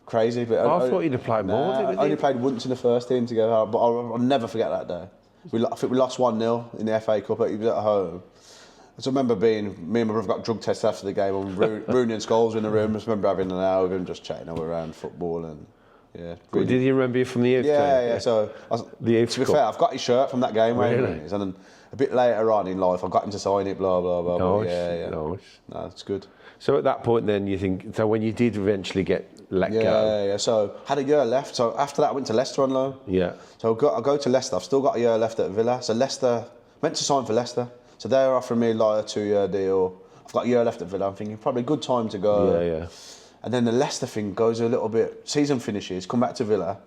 [SPEAKER 2] Crazy, but
[SPEAKER 1] I thought you'd have played more.
[SPEAKER 2] I only played once in the first team together, but I'll never forget that day. I think we lost 1-0 in the FA Cup. He was at home. I just remember me and my brother got drug tested after the game, and Rooney and Scholes were in the room. I just remember having an hour with him, just chatting all around football and. Yeah. Really.
[SPEAKER 1] Did he remember you from the youth team?
[SPEAKER 2] Yeah. So to be fair, I've got his shirt from that game. Really? And then a bit later on in life, I got him to sign it. Blah blah blah.
[SPEAKER 1] Nice.
[SPEAKER 2] No, it's good.
[SPEAKER 1] So at that point, then you think. So when you did eventually get let go.
[SPEAKER 2] Yeah. So had a year left. So after that, I went to Leicester on loan.
[SPEAKER 1] Yeah.
[SPEAKER 2] So I go to Leicester. I've still got a year left at Villa. So Leicester meant to sign for Leicester. So they're offering me like a 2-year deal. I've got a year left at Villa. I'm thinking probably a good time to go.
[SPEAKER 1] Yeah.
[SPEAKER 2] And then the Leicester thing goes a little bit. Season finishes, come back to Villa,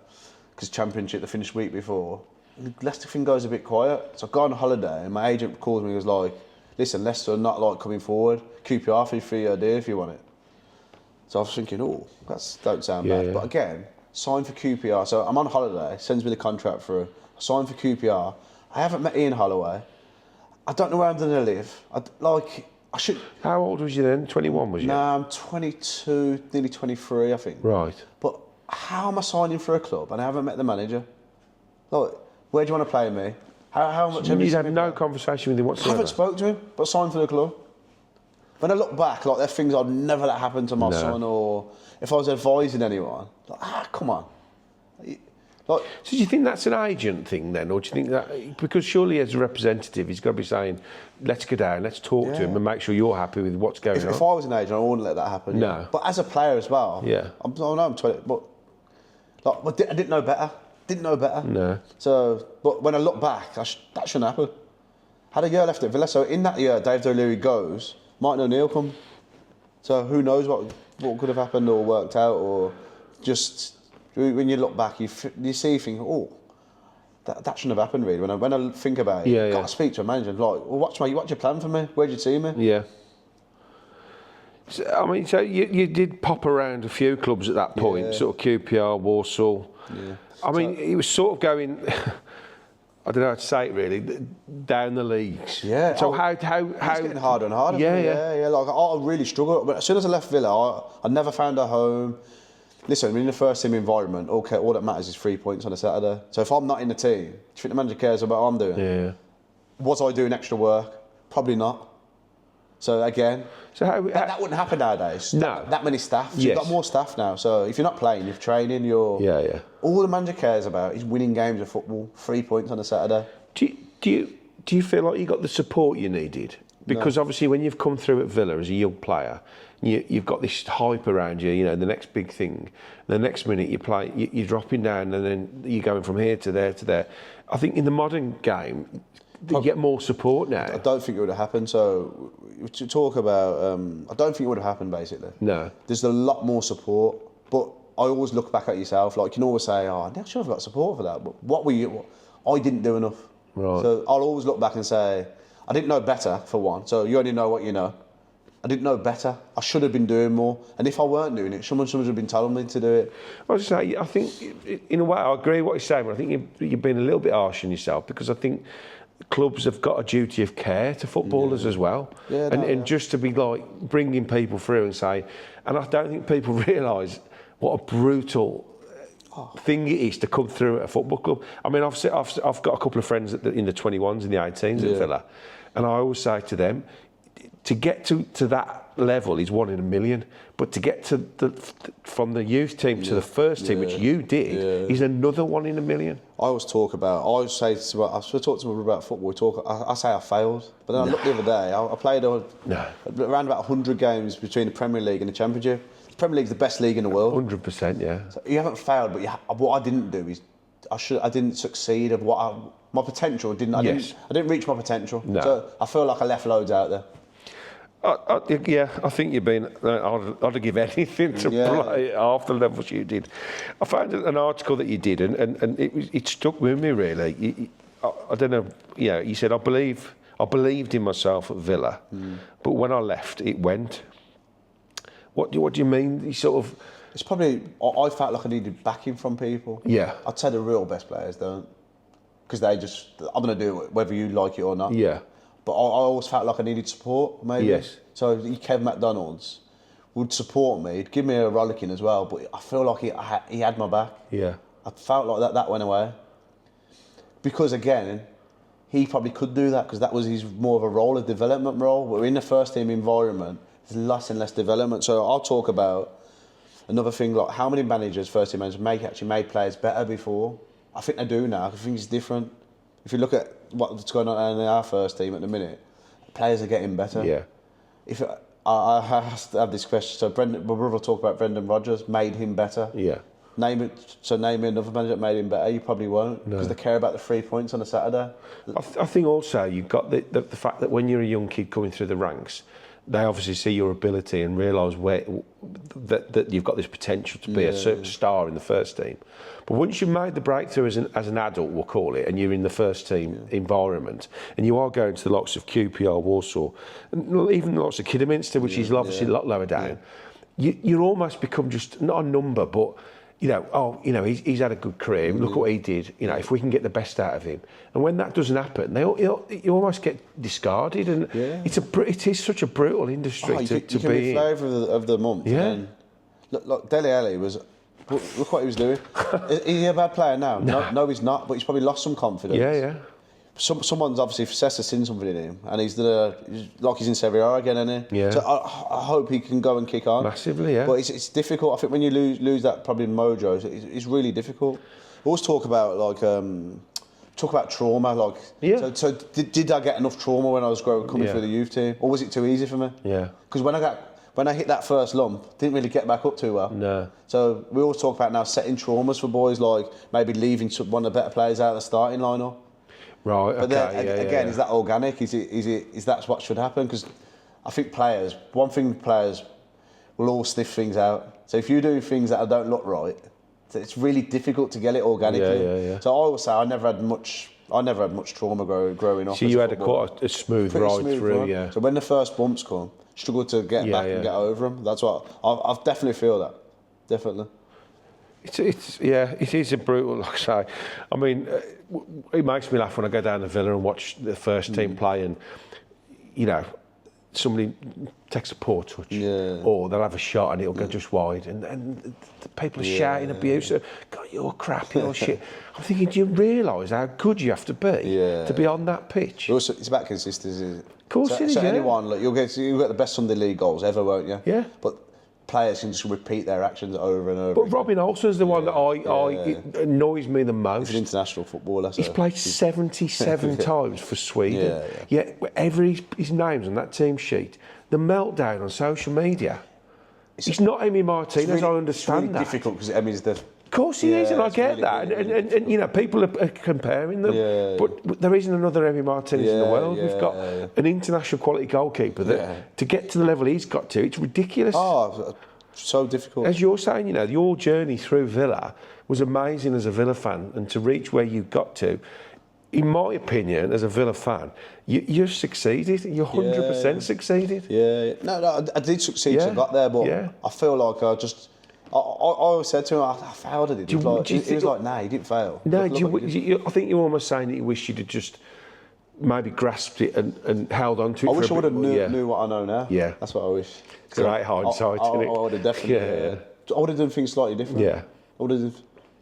[SPEAKER 2] because Championship they finished week before. The Leicester thing goes a bit quiet. So I go on holiday, and my agent calls me and goes like, "Listen, Leicester are not coming forward. QPR for a 3-year deal if you want it." So I was thinking, that don't sound bad. But again, sign for QPR. So I'm on holiday. Sends me the contract through. I sign for QPR. I haven't met Ian Holloway. I don't know where I'm going to live. I should.
[SPEAKER 1] How old was you then? 21 was you?
[SPEAKER 2] No, I'm 22, nearly 23, I think.
[SPEAKER 1] Right.
[SPEAKER 2] But how am I signing for a club and I haven't met the manager? Where do you want to play me? How much?
[SPEAKER 1] You'd had no conversation with him whatsoever.
[SPEAKER 2] I haven't spoke to him, but signed for the club. When I look back, there's things I'd never let happen to my son, or if I was advising anyone, come on.
[SPEAKER 1] So do you think that's an agent thing then, or do you think that because surely as a representative he's got to be saying, let's go down, let's talk to him and make sure you're happy with what's going on?
[SPEAKER 2] If I was an agent, I wouldn't let that happen.
[SPEAKER 1] No.
[SPEAKER 2] Yeah. But as a player as well, I'm 20, but I didn't know better. No. So, but when I look back, that shouldn't happen. Had a year left at Villa, so in that year, David O'Leary goes, Martin O'Neill comes. So who knows what could have happened or worked out, or just. When you look back, you see, you think, that shouldn't have happened really. When I think about it, got to speak to a manager, what's your plan for me? Where'd you see me?
[SPEAKER 1] Yeah. So, you did pop around a few clubs at that point, sort of QPR, Warsaw. Yeah. It was sort of going, I don't know how to say it really, down the leagues.
[SPEAKER 2] Yeah.
[SPEAKER 1] So how
[SPEAKER 2] it's getting harder and harder. Yeah. I really struggled. But as soon as I left Villa, I never found a home. Listen, in the first team environment, all that matters is 3 points on a Saturday. So if I'm not in the team, do you think the manager cares about what I'm doing?
[SPEAKER 1] Yeah.
[SPEAKER 2] Was I doing extra work? Probably not. So again, that wouldn't happen nowadays.
[SPEAKER 1] No.
[SPEAKER 2] That many staff. So you've got more staff now. So if you're not playing, you're training,
[SPEAKER 1] Yeah.
[SPEAKER 2] All the manager cares about is winning games of football, 3 points on a Saturday.
[SPEAKER 1] Do you feel like you got the support you needed Because obviously when you've come through at Villa as a young player, you've got this hype around you, you know, the next big thing. The next minute you're dropping down and then you're going from here to there to there. I think in the modern game, you get more support now.
[SPEAKER 2] I don't think it would have happened. So to talk about, I don't think it would have happened basically.
[SPEAKER 1] No.
[SPEAKER 2] There's a lot more support, but I always look back at yourself. Like you can always say, "Oh, I'm not sure I've got support for that." But what were you? I didn't do enough.
[SPEAKER 1] Right.
[SPEAKER 2] So I'll always look back and say, I didn't know better, for one. So you only know what you know. I didn't know better. I should have been doing more. And if I weren't doing it, someone should have been telling me to do it.
[SPEAKER 1] I was just saying, I think, in a way, I agree with what you're saying, but I think you've been a little bit harsh on yourself because I think clubs have got a duty of care to footballers as well.
[SPEAKER 2] Yeah,
[SPEAKER 1] and just to be like bringing people through and say, and I don't think people realise what a brutal thing it is to come through at a football club. I mean, I've got a couple of friends in the 21s and the 18s at Villa, and I always say to them, to get to that level is 1 in a million, but to get to from the youth team to the first team, which you did, is another 1 in a million.
[SPEAKER 2] I always talk to them about football. I say I failed, but then I looked the other day. I played around about 100 games between the Premier League and the Championship. The Premier League's the best league in the world.
[SPEAKER 1] 100%, yeah.
[SPEAKER 2] So you haven't failed, but what I didn't do is I didn't succeed of my potential. I didn't reach my potential.
[SPEAKER 1] No.
[SPEAKER 2] So I feel like I left loads out there.
[SPEAKER 1] I think you've been. I'd give anything to play half the levels you did. I found an article that you did, and it stuck with me really. I don't know. Yeah, you said I believed in myself at Villa, but when I left, it went. What do you mean? You sort of.
[SPEAKER 2] It's probably I felt like I needed backing from people.
[SPEAKER 1] Yeah,
[SPEAKER 2] I'd say the real best players don't, because they just I'm going to do it whether you like it or not.
[SPEAKER 1] Yeah.
[SPEAKER 2] But I always felt like I needed support, maybe.
[SPEAKER 1] Yes.
[SPEAKER 2] So Kev McDonald's would support me. He'd give me a rollicking as well, but I feel like he had my back.
[SPEAKER 1] Yeah.
[SPEAKER 2] I felt like that went away. Because again, he probably could do that because that was his more of a role, a development role. We're in the first team environment, there's less and less development. So I'll talk about another thing, like how many managers, first team managers, actually made players better before. I think they do now. I think it's different. If you look at what's going on in our first team at the minute, players are getting better.
[SPEAKER 1] Yeah.
[SPEAKER 2] If I have to have this question, so my brother talked about Brendan Rodgers, made him better. Yeah. Name me another manager that made him better. You probably won't, because they care about the 3 points on a Saturday.
[SPEAKER 1] I think also you've got the fact that when you're a young kid coming through the ranks, they obviously see your ability and realise that you've got this potential to be a certain star in the first team. But once you've made the breakthrough as an adult, we'll call it, and you're in the first team environment, and you are going to the likes of CUPO, Warsaw, and even the likes of Kidderminster, which is obviously a lot lower down, you almost become just not a number, but he's had a good career. Look what he did. If we can get the best out of him, and when that doesn't happen, you almost get discarded. And it is such a brutal industry to be. You can be
[SPEAKER 2] flavour of the month.
[SPEAKER 1] Yeah.
[SPEAKER 2] And look, Dele Alli was. Look what he was doing. Is he a bad player now? No, he's not. But he's probably lost some confidence.
[SPEAKER 1] Yeah.
[SPEAKER 2] Someone's obviously Cessa's seen something in him, and he's in Serie A again, isn't he?
[SPEAKER 1] Yeah.
[SPEAKER 2] So I hope he can go and kick on
[SPEAKER 1] massively. Yeah.
[SPEAKER 2] But it's difficult. I think when you lose that probably mojo, it's really difficult. We always talk about trauma. So did I get enough trauma when I was coming through the youth team, or was it too easy for me?
[SPEAKER 1] Yeah.
[SPEAKER 2] Because when I hit that first lump, didn't really get back up too well.
[SPEAKER 1] No.
[SPEAKER 2] So we always talk about now setting traumas for boys, like maybe leaving one of the better players out of the starting lineup.
[SPEAKER 1] Right.
[SPEAKER 2] But then, is that organic? Is that what should happen? Because I think players will all sniff things out. So if you do things that don't look right, it's really difficult to get it organically.
[SPEAKER 1] Yeah.
[SPEAKER 2] So I always say I never had much trauma growing up.
[SPEAKER 1] So you had quite a smooth ride through,
[SPEAKER 2] run.
[SPEAKER 1] Yeah.
[SPEAKER 2] So when the first bumps come, struggle to get back and get over them. That's what I definitely feel that. Definitely.
[SPEAKER 1] It is a brutal, like I say. I mean, it makes me laugh when I go down to Villa and watch the first team play, and somebody takes a poor touch, or they'll have a shot and it'll go just wide, and the people are shouting abuse. God, you're crap, you're shit. I'm thinking, do you realise how good you have to be to be on that pitch?
[SPEAKER 2] Also, it's about consistency.
[SPEAKER 1] Of course it is.
[SPEAKER 2] So anyone, you'll get the best Sunday League goals ever, won't you?
[SPEAKER 1] Yeah.
[SPEAKER 2] But players can just repeat their actions over and over.
[SPEAKER 1] But Robin Olsen's the one that it annoys me the most.
[SPEAKER 2] He's an international footballer. So
[SPEAKER 1] he's played 77 times for Sweden. Yet wherever his name's on that team sheet, the meltdown on social media. It's not Emi Martinez, I understand that.
[SPEAKER 2] It's really difficult because Emi's the...
[SPEAKER 1] Of course he is, and I get that. And you know, people are comparing them, but there isn't another Emi Martinez in the world. We've got an international quality goalkeeper that to get to the level he's got to, it's ridiculous.
[SPEAKER 2] Oh, so difficult.
[SPEAKER 1] As you're saying, you know, your journey through Villa was amazing as a Villa fan, and to reach where you got to, in my opinion, as a Villa fan, you've succeeded. You 100% succeeded.
[SPEAKER 2] Yeah. No, I did succeed till I got there, but I feel like I always said to him, I failed at it. He was like, nah, you didn't fail.
[SPEAKER 1] No, I think you're almost saying that you wish you'd have just maybe grasped it and held on to it.
[SPEAKER 2] I wish I would have knew what I know now. Yeah. That's what I wish.
[SPEAKER 1] Great hindsight, isn't it?
[SPEAKER 2] I would have definitely. I would have done things slightly different. Yeah. I would have.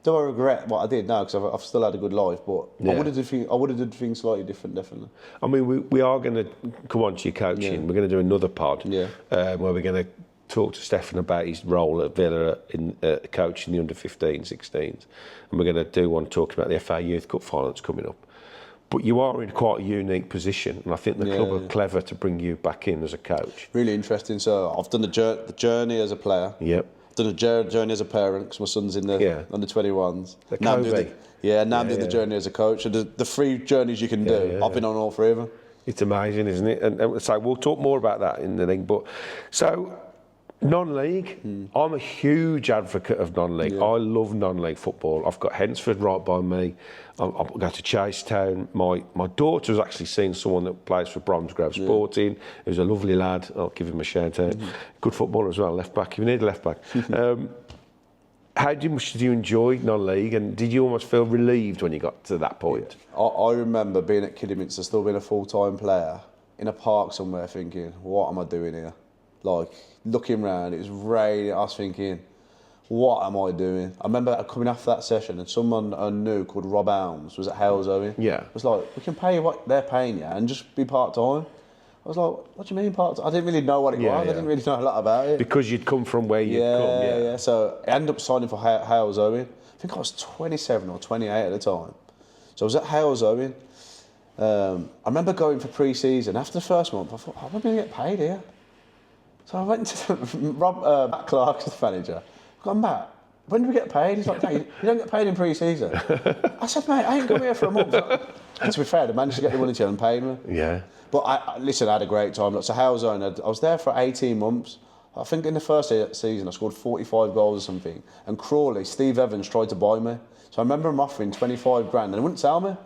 [SPEAKER 2] Do I regret what I did? No, because I've still had a good life, but I would have done things slightly different, definitely.
[SPEAKER 1] I mean, we are going to come on to your coaching. Yeah. We're going to do another pod where we're going to talk to Stefan about his role at Villa in coaching the under-15s, 16s, and we're going to do one talking about the FA Youth Cup final that's coming up. But you are in quite a unique position, and I think the club are clever to bring you back in as a coach. Really
[SPEAKER 2] interesting. So I've done the journey as a player.
[SPEAKER 1] Yep.
[SPEAKER 2] I've done a journey as a parent because my son's in the under-21s.
[SPEAKER 1] Now I'm doing
[SPEAKER 2] the journey as a coach. And the 3 journeys you can do, I've been on all 3 of them.
[SPEAKER 1] It's amazing, isn't it? And so we'll talk more about that in the thing. But so non-league, I'm a huge advocate of non-league. I love non-league football. I've got Hensford right by me. I go to Chasetown. My daughter has actually seen someone that plays for Bromsgrove Sporting, who's a lovely lad. I'll give him a shout out. Good footballer as well, left back. You need a left back. How much did you enjoy non-league, and did you almost feel relieved when you got to that point?
[SPEAKER 2] I remember being at Kidderminster, still being a full-time player, in a park somewhere thinking, what am I doing here? Like, looking round, it was raining, I was thinking, what am I doing? I remember coming after that session and someone I knew called Rob Elms was at Hales Owen.
[SPEAKER 1] Yeah.
[SPEAKER 2] It was like, we can pay you what they're paying you and just be part-time. I was like, what do you mean part-time? I didn't really know what it was. I didn't really know a lot about it.
[SPEAKER 1] Because you'd come from where you'd come.
[SPEAKER 2] Yeah. So I ended up signing for Hales Owen. I think I was 27 or 28 at the time. So I was at Hales Owen. I remember going for pre-season. After the first month, I thought, I'm going to get paid here. So I went to Matt Clark, the manager. I've gone, Matt, when do we get paid? He's like, no, you don't get paid in pre-season. I said, mate, I ain't come here for a month. And to be fair, they managed to get the money to and paid me.
[SPEAKER 1] Yeah.
[SPEAKER 2] But I had a great time. So Hales Owen, I was there for 18 months. I think in the first season, I scored 45 goals or something. And Crawley, Steve Evans, tried to buy me. So I remember him offering 25 grand and he wouldn't tell me. I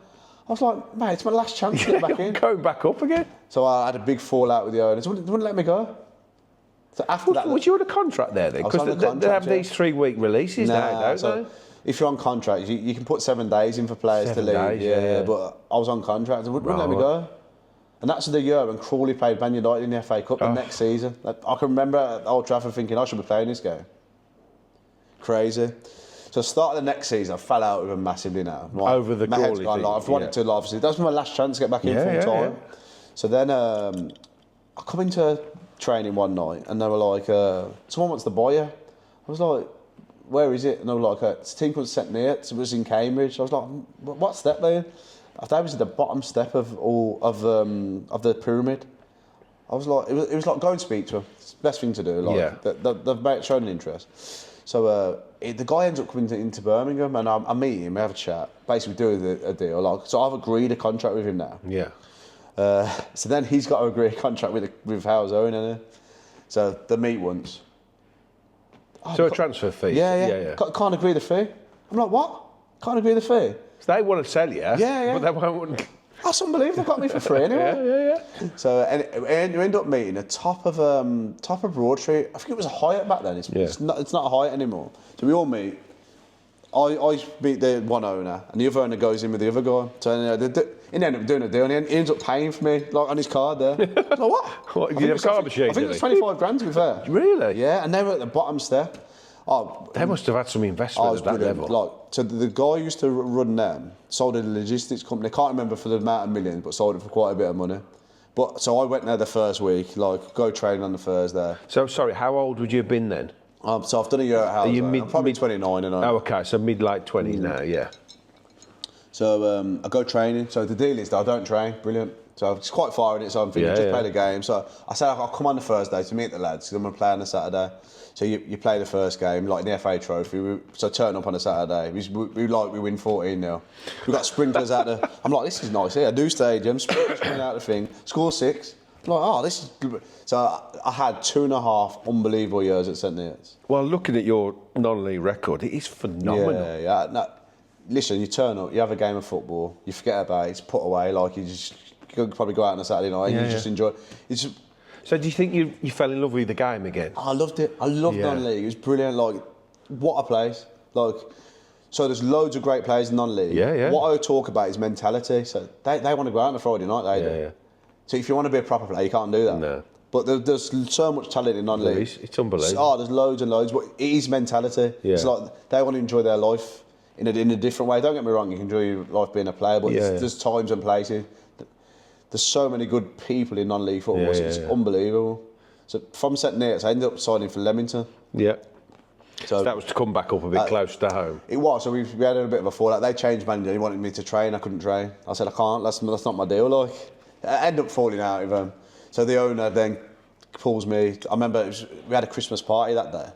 [SPEAKER 2] was like, mate, it's my last chance to get back in.
[SPEAKER 1] Going back up again.
[SPEAKER 2] So I had a big fallout with the owners. They wouldn't let me go. So after that,
[SPEAKER 1] was you on a contract there then? Because they have these 3-week releases now, don't they?
[SPEAKER 2] If you're on contract, you can put 7 days in for players to leave. Yeah. But I was on contract, they wouldn't let me go. And that's the year when Crawley played Man United in the FA Cup the next season. I can remember at Old Trafford thinking I should be playing this game. Crazy. So start of the next season, I fell out with him massively now.
[SPEAKER 1] Over the Crawley thing.
[SPEAKER 2] I've wanted to, obviously. That was my last chance to get back in full time. Yeah. So then I come into training one night and they were like, someone wants to buy you. I was like, where is it? And they were like, it's a team called St Neots. It was in Cambridge. I was like, what step there? I was at the bottom step of the pyramid. I was like, it was like go and speak to him. It's the best thing to do. Like, they've shown an interest. So the guy ends up coming into Birmingham and I meet him, we have a chat. Basically, we do a deal. Like, so I've agreed a contract with him now.
[SPEAKER 1] Yeah.
[SPEAKER 2] So then he's got to agree a contract with Hales Owen, hasn't he? So they meet once.
[SPEAKER 1] So a transfer fee?
[SPEAKER 2] Yeah. Can't agree the fee. I'm like, what? Can't agree the fee?
[SPEAKER 1] So they want to sell you, but they won't.
[SPEAKER 2] That's unbelievable. They got me for free anyway. Yeah. So we end up meeting at top of Broad Street. I think it was a Hyatt back then. It's not a Hyatt anymore. So we all meet. I meet the one owner, and the other owner goes in with the other guy. So they end up doing a deal, and he ends up paying for me, like on his card there. Like, what?
[SPEAKER 1] You have a card machine?
[SPEAKER 2] I think it was 25 grand to be fair.
[SPEAKER 1] Really?
[SPEAKER 2] Yeah, and they were at the bottom step.
[SPEAKER 1] They must have had some investment at that level.
[SPEAKER 2] Like, so the guy who used to run them, sold a logistics company. I can't remember for the amount of millions, but sold it for quite a bit of money. But so I went there the first week, like go training on the Thursday.
[SPEAKER 1] So sorry, how old would you have been then?
[SPEAKER 2] So I've done a year at house. I'm probably 29 and
[SPEAKER 1] Oh, okay, so mid-late 20s now, yeah.
[SPEAKER 2] So I go training. So the deal is that I don't train. Brilliant. So it's quite far in it. So I'm thinking just play the game. So I said I'll come on the Thursday to meet the lads because I'm going to play on the Saturday. So you play the first game like in the FA Trophy. So turn up on a Saturday. We win 14-0. We got sprinklers out there. I'm like, this is nice here. New stadium, sprinklers coming out the thing. Score 6. I'm like, oh, this is good. So I had 2.5 unbelievable years at St Neots.
[SPEAKER 1] Well, looking at your non-league record, it is phenomenal.
[SPEAKER 2] Yeah. No, listen, you turn up, you have a game of football, you forget about it, it's put away, like you could probably go out on a Saturday night and you just enjoy it. It's just,
[SPEAKER 1] so do you think you fell in love with the game again?
[SPEAKER 2] I loved it. I loved non-league. It was brilliant. Like, what a place. Like, so there's loads of great players in non-league.
[SPEAKER 1] Yeah.
[SPEAKER 2] What I talk about is mentality. So they want to go out on a Friday night, they do. So if you want to be a proper player, you can't do that.
[SPEAKER 1] No.
[SPEAKER 2] But there's so much talent in non-league.
[SPEAKER 1] It's unbelievable.
[SPEAKER 2] There's loads and loads. But it is mentality. Yeah. It's like they want to enjoy their life in a different way. Don't get me wrong, you can enjoy your life being a player, but there's times and places. There's so many good people in non-league football. It's unbelievable. So from St Neots, I ended up signing for Leamington.
[SPEAKER 1] Yeah. So that was to come back up a bit close to home.
[SPEAKER 2] It was. So we had a bit of a fallout. They changed manager. He wanted me to train. I couldn't train. I said I can't. That's not my deal. Like, I ended up falling out with him. So the owner then pulls me. I remember we had a Christmas party that day.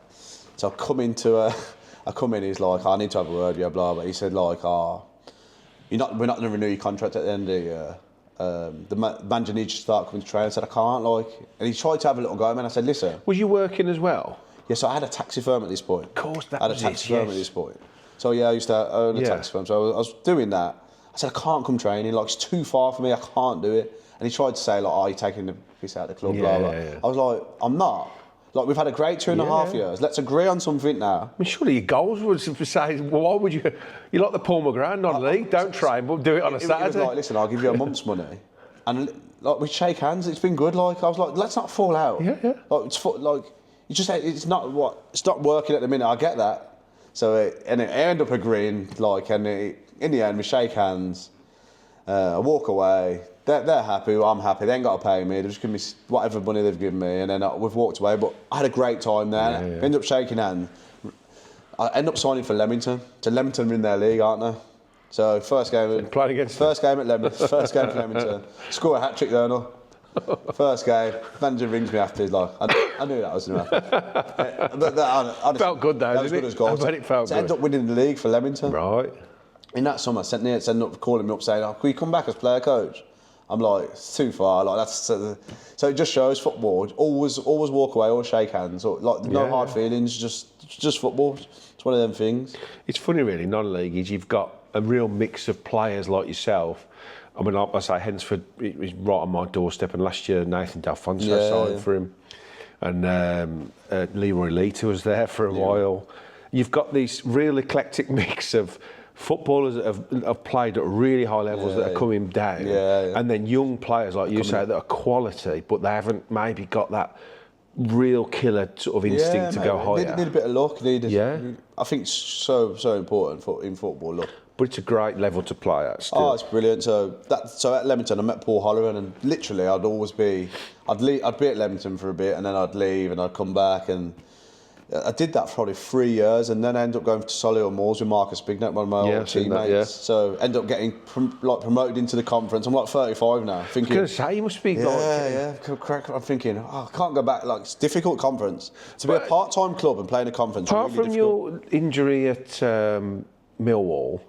[SPEAKER 2] So I come in. He's like, I need to have a word. Yeah, blah. But he said like, we're not going to renew your contract at the end of the year. The manager needs to start coming to train. I said I can't. Like, and he tried to have a little go at me. And I said, listen.
[SPEAKER 1] Was you working as well?
[SPEAKER 2] Yeah, so I had a taxi firm at this point.
[SPEAKER 1] Of course,
[SPEAKER 2] I had a taxi firm at this point. So yeah, I used to own a taxi firm. So I was doing that. I said, I can't come training. Like, it's too far for me. I can't do it. And he tried to say, like, you're taking the piss out of the club, blah, blah. I was like, I'm not. Like, we've had a great 2.5 years. Let's agree on something now.
[SPEAKER 1] I mean, surely your goals would say, well, why would you? You're like the Paul McGrath non-league. Don't train, but do it on a Saturday.
[SPEAKER 2] It was like, listen, I'll give you a month's money. And like we shake hands. It's been good. Like I was like, let's not fall out.
[SPEAKER 1] Yeah.
[SPEAKER 2] Like it's not working at the minute. I get that. So I end up agreeing. Like and in the end, we shake hands. I walk away. They're happy. I'm happy. They ain't got to pay me. They just give me whatever money they've given me, and then we've walked away. But I had a great time there. End up shaking hands. I end up signing for Leamington. So Leamington are in their league, aren't they? So first game at Leamington, first game for Leamington. Score a hat-trick there, no? First game, manager rings me after, he's like, I knew that was going to happen. Honestly,
[SPEAKER 1] felt good though,
[SPEAKER 2] that was good as gold.
[SPEAKER 1] I bet it felt good.
[SPEAKER 2] I ended up winning the league for Leamington.
[SPEAKER 1] Right.
[SPEAKER 2] In that summer, St Neots ended up calling me up saying, can you come back as player coach? I'm like, it's too far. Like so it just shows football. Always walk away, always shake hands. Or, like no hard feelings, just football. It's one of them things.
[SPEAKER 1] It's funny, really. Non-league is you've got a real mix of players like yourself. I mean, I say Hensford is right on my doorstep, and last year Nathan D'Alfonso signed for him, and Leroy Lita was there for a while. You've got this real eclectic mix of footballers that have played at really high levels that are coming down, and then young players like you say that are quality, but they haven't maybe got that real killer sort of instinct to go higher.
[SPEAKER 2] Need a bit of luck. I think it's so important in football. Look.
[SPEAKER 1] But it's a great level to play at still.
[SPEAKER 2] Oh, it's brilliant. So at Leamington, I met Paul Holloran, and literally I'd be at Leamington for a bit, and then I'd leave, and I'd come back, and I did that for probably 3 years, and then I ended up going to Solihull Moors with Marcus Bignett, one of my old teammates. So ended up getting promoted into the conference. I'm like 35 now. Thinking,
[SPEAKER 1] I was going to say, you must be
[SPEAKER 2] I'm thinking, I can't go back. Like, it's a difficult conference. To be a part-time club and play in a conference.
[SPEAKER 1] Apart
[SPEAKER 2] really
[SPEAKER 1] from
[SPEAKER 2] difficult.
[SPEAKER 1] your injury at Millwall.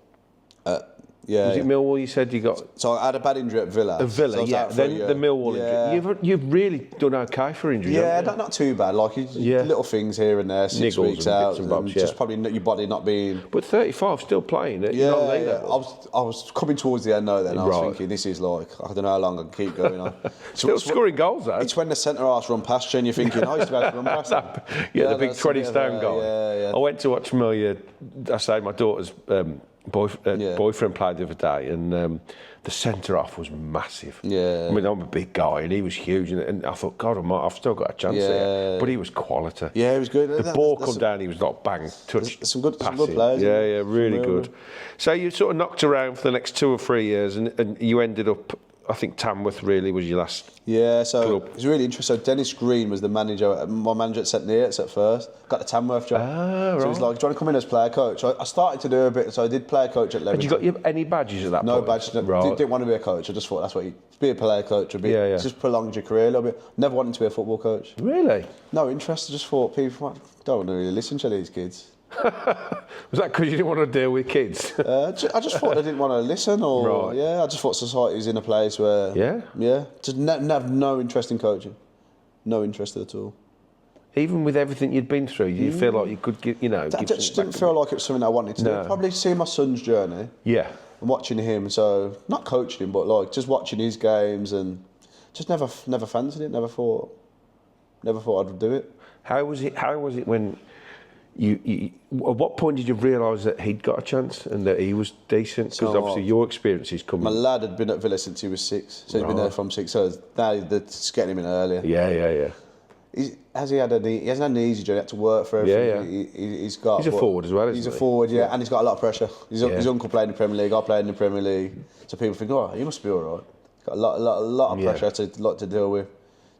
[SPEAKER 1] Was it Millwall you said you got?
[SPEAKER 2] So I had a bad injury at Villa.
[SPEAKER 1] At Villa, so then the Millwall injury. You've really done okay for injury.
[SPEAKER 2] Not too bad. Like little things here and there, 6 weeks out, and bobs, just probably your body not being.
[SPEAKER 1] But 35, still playing it.
[SPEAKER 2] I was coming towards the end now. Then I was thinking, this is like I don't know how long I can keep going on.
[SPEAKER 1] Still scoring goals though.
[SPEAKER 2] It's when the centre halves run past you, and you're thinking, I used to be able to run past them.
[SPEAKER 1] The big 20-stone goal. I went to watch my daughter's. Boyfriend played the other day, and the centre off was massive. I mean, I'm a big guy, and he was huge, and I thought, God, I've still got a chance here. But he was quality.
[SPEAKER 2] He was good.
[SPEAKER 1] The ball come down, he was not bang, touched,
[SPEAKER 2] some good players.
[SPEAKER 1] Really good. So you sort of knocked around for the next 2 or 3 years, and you ended up, I think Tamworth really was your last.
[SPEAKER 2] Yeah, so
[SPEAKER 1] club.
[SPEAKER 2] it was really interesting. So Dennis Green was the manager, my manager at St Neots at first. Got the Tamworth job.
[SPEAKER 1] Ah,
[SPEAKER 2] so he was like, "Do you want to come in as player coach?" So I started to do a bit. So I did player coach at Leamington.
[SPEAKER 1] Had you got any badges at that
[SPEAKER 2] No
[SPEAKER 1] point?
[SPEAKER 2] badges. No,
[SPEAKER 1] Right.
[SPEAKER 2] didn't want to be a coach. I just thought that's what you be a player coach.
[SPEAKER 1] Yeah.
[SPEAKER 2] Just prolonged your career a little bit. Never wanted to be a football coach.
[SPEAKER 1] Really?
[SPEAKER 2] No interest. I just thought people don't want to really listen to these kids.
[SPEAKER 1] Was that because you didn't want to deal with kids?
[SPEAKER 2] I just thought they didn't want to listen, or
[SPEAKER 1] Right.
[SPEAKER 2] I just thought society was in a place where just have no interest in coaching, no interest at all.
[SPEAKER 1] Even with everything you'd been through, you feel like you could give,
[SPEAKER 2] I just didn't feel like it was something I wanted to do. Probably see my son's journey.
[SPEAKER 1] Yeah.
[SPEAKER 2] And watching him, so not coaching him, but like just watching his games, and just never fancied it. Never thought I'd do it.
[SPEAKER 1] How was it when? You, at what point did you realise that he'd got a chance and that he was decent? Because obviously your experience is coming.
[SPEAKER 2] My lad had been at Villa since he was 6, so he's been there from 6. So now they're just getting him in earlier.
[SPEAKER 1] Yeah.
[SPEAKER 2] He hasn't had an easy journey. He had to work for everything. He's got.
[SPEAKER 1] He's a forward as well, isn't he?
[SPEAKER 2] He's a forward, and he's got a lot of pressure. His uncle played in the Premier League. I played in the Premier League, so people think, oh, he must be all right. He's got a lot of pressure to deal with.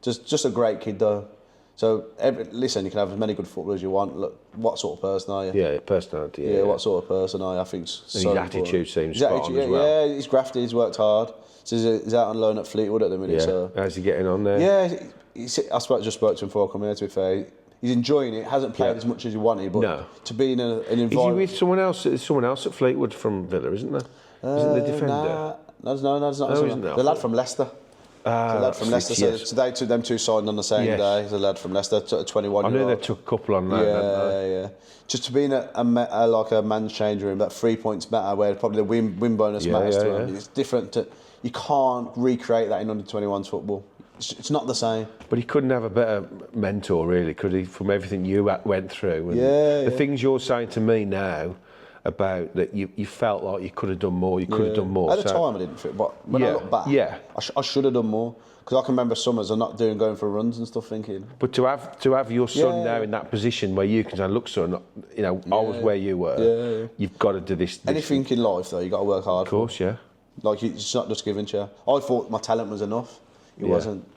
[SPEAKER 2] Just a great kid though. So, listen, you can have as many good footballers as you want. Look, what sort of person are you?
[SPEAKER 1] Yeah, personality. Yeah,
[SPEAKER 2] what sort of person are you? I think so.
[SPEAKER 1] And his attitude seems spot on as well.
[SPEAKER 2] Yeah, he's grafted, he's worked hard. So he's out on loan at Fleetwood at the minute.
[SPEAKER 1] Yeah.
[SPEAKER 2] So.
[SPEAKER 1] How's he getting on there?
[SPEAKER 2] Yeah, just spoke to him before I come here, to be fair. He's enjoying it. Hasn't played as much as he wanted, but to be in an environment...
[SPEAKER 1] Is he with someone else? There's someone else at Fleetwood from Villa, isn't there? Isn't the defender?
[SPEAKER 2] No, it's not.
[SPEAKER 1] Isn't there?
[SPEAKER 2] The lad from Leicester. The lad from Leicester.
[SPEAKER 1] Yes.
[SPEAKER 2] So they took them two signed on the same day. The lad from Leicester, a 21-year-old.
[SPEAKER 1] I knew they took a couple on that.
[SPEAKER 2] Yeah. Just to be in a man's change room, that 3 points matter, where probably the win bonus matters to him. It's different. You can't recreate that in under-21s football. It's not the same.
[SPEAKER 1] But he couldn't have a better mentor, really, could he? From everything you went through, and the things you're saying to me now about that you felt like you could have done more, you could have done more.
[SPEAKER 2] At the time I didn't fit, but when I look back, I should have done more, because I can remember summers I'm not going for runs and stuff, thinking.
[SPEAKER 1] But to have your son now in that position where you can say, look, son, I was where you were. You've got to do this.
[SPEAKER 2] Anything in life though, you got to work hard.
[SPEAKER 1] Of course, yeah.
[SPEAKER 2] Like it's not just given to you. I thought my talent was enough. It wasn't.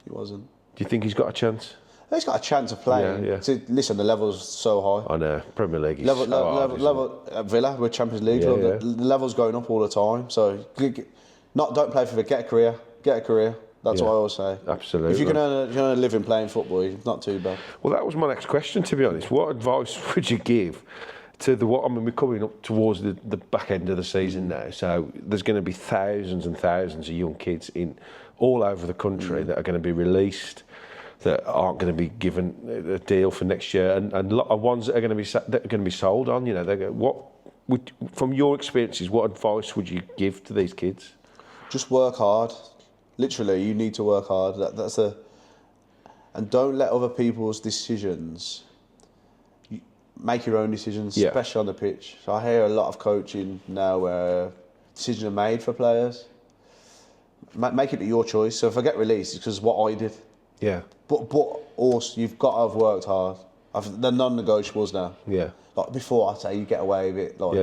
[SPEAKER 2] It wasn't.
[SPEAKER 1] Do you think he's got a chance?
[SPEAKER 2] He's got a chance of playing.
[SPEAKER 1] Yeah.
[SPEAKER 2] Listen, the level's so high.
[SPEAKER 1] I know. Premier League is
[SPEAKER 2] level at Villa, we're Champions League. The level's going up all the time. So, don't play for it. Get a career. That's what I always say.
[SPEAKER 1] Absolutely.
[SPEAKER 2] If you can earn a living playing football, it's not too bad.
[SPEAKER 1] Well, that was my next question, to be honest. What advice would you give to we're coming up towards the back end of the season now. So there's going to be thousands and thousands of young kids all over the country that are going to be released, that aren't going to be given a deal for next year, and a lot of ones that are going to be sold on. From your experiences, what advice would you give to these kids?
[SPEAKER 2] Just work hard. Literally, you need to work hard. And don't let other people's decisions. Make your own decisions, especially on the pitch. So I hear a lot of coaching now where decisions are made for players. Make it your choice. So if I get released, it's because what I did. Yeah. But also, you've got to have worked hard. They're non-negotiables now. Yeah. Like before, I'd say you get away with it. Like,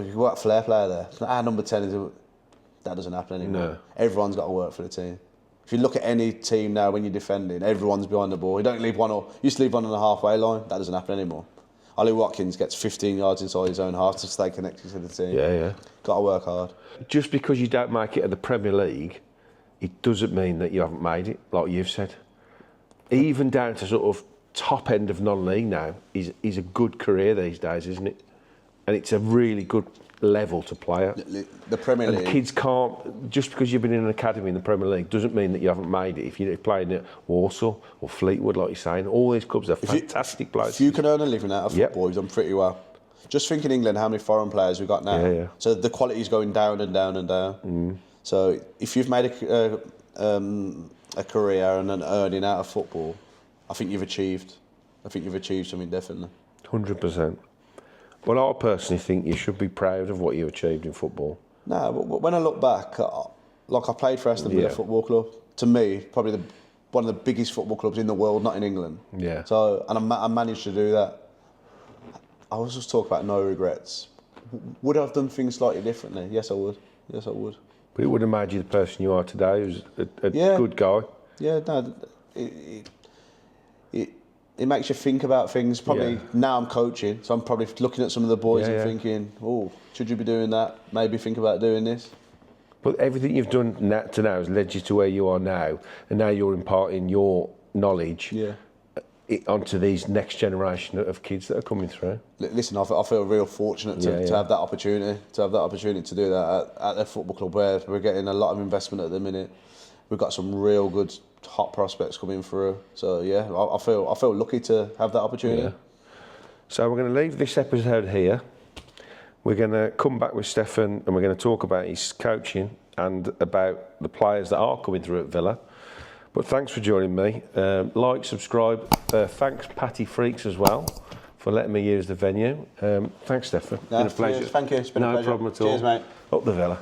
[SPEAKER 2] you work flair player there. Our number 10 that doesn't happen anymore. No. Everyone's got to work for the team. If you look at any team now when you're defending, everyone's behind the ball. You don't leave used to leave one on the halfway line. That doesn't happen anymore. Ollie Watkins gets 15 yards inside his own half to stay connected to the team. Yeah. Got to work hard. Just because you don't make it at the Premier League, it doesn't mean that you haven't made it, like you've said. Even down to sort of top end of non-league now is a good career these days, isn't it? And it's a really good level to play at. The Premier League. And kids can't, just because you've been in an academy in the Premier League doesn't mean that you haven't made it. If you're playing at Warsaw or Fleetwood, like you're saying, all these clubs are fantastic places. If you can earn a living out of football, you've done pretty well. Just think in England how many foreign players we've got now. Yeah. So the quality's going down and down and down. Mm. So if you've made a career and an earning out of football, I think you've achieved something, definitely. 100%. Well, I personally think you should be proud of what you achieved in football. No, but when I look back, I played for Aston Villa Football Club. To me, probably one of the biggest football clubs in the world, not in England. Yeah. So, and I managed to do that. I was just talking about no regrets. Would I have done things slightly differently? Yes, I would.
[SPEAKER 1] But it would have made you the person you are today, who's a good guy.
[SPEAKER 2] Yeah, no, it makes you think about things. Probably now I'm coaching, so I'm probably looking at some of the boys and thinking, oh, should you be doing that? Maybe think about doing this.
[SPEAKER 1] But everything you've done to now has led you to where you are now, and now you're imparting your knowledge onto these next generation of kids that are coming through.
[SPEAKER 2] Listen, I feel real fortunate to have that opportunity, to do that at the football club where we're getting a lot of investment at the minute. We've got some real good hot prospects coming through. So yeah, I feel lucky to have that opportunity.
[SPEAKER 1] Yeah. So we're going to leave this episode here. We're going to come back with Stefan and we're going to talk about his coaching and about the players that are coming through at Villa. But thanks for joining me. Like, subscribe. Thanks Patty Freaks as well for letting me use the venue. Thanks Stefan. It's been a pleasure.
[SPEAKER 2] Thank you. It's been a pleasure.
[SPEAKER 1] No problem at all.
[SPEAKER 2] Cheers, mate.
[SPEAKER 1] Up the Villa.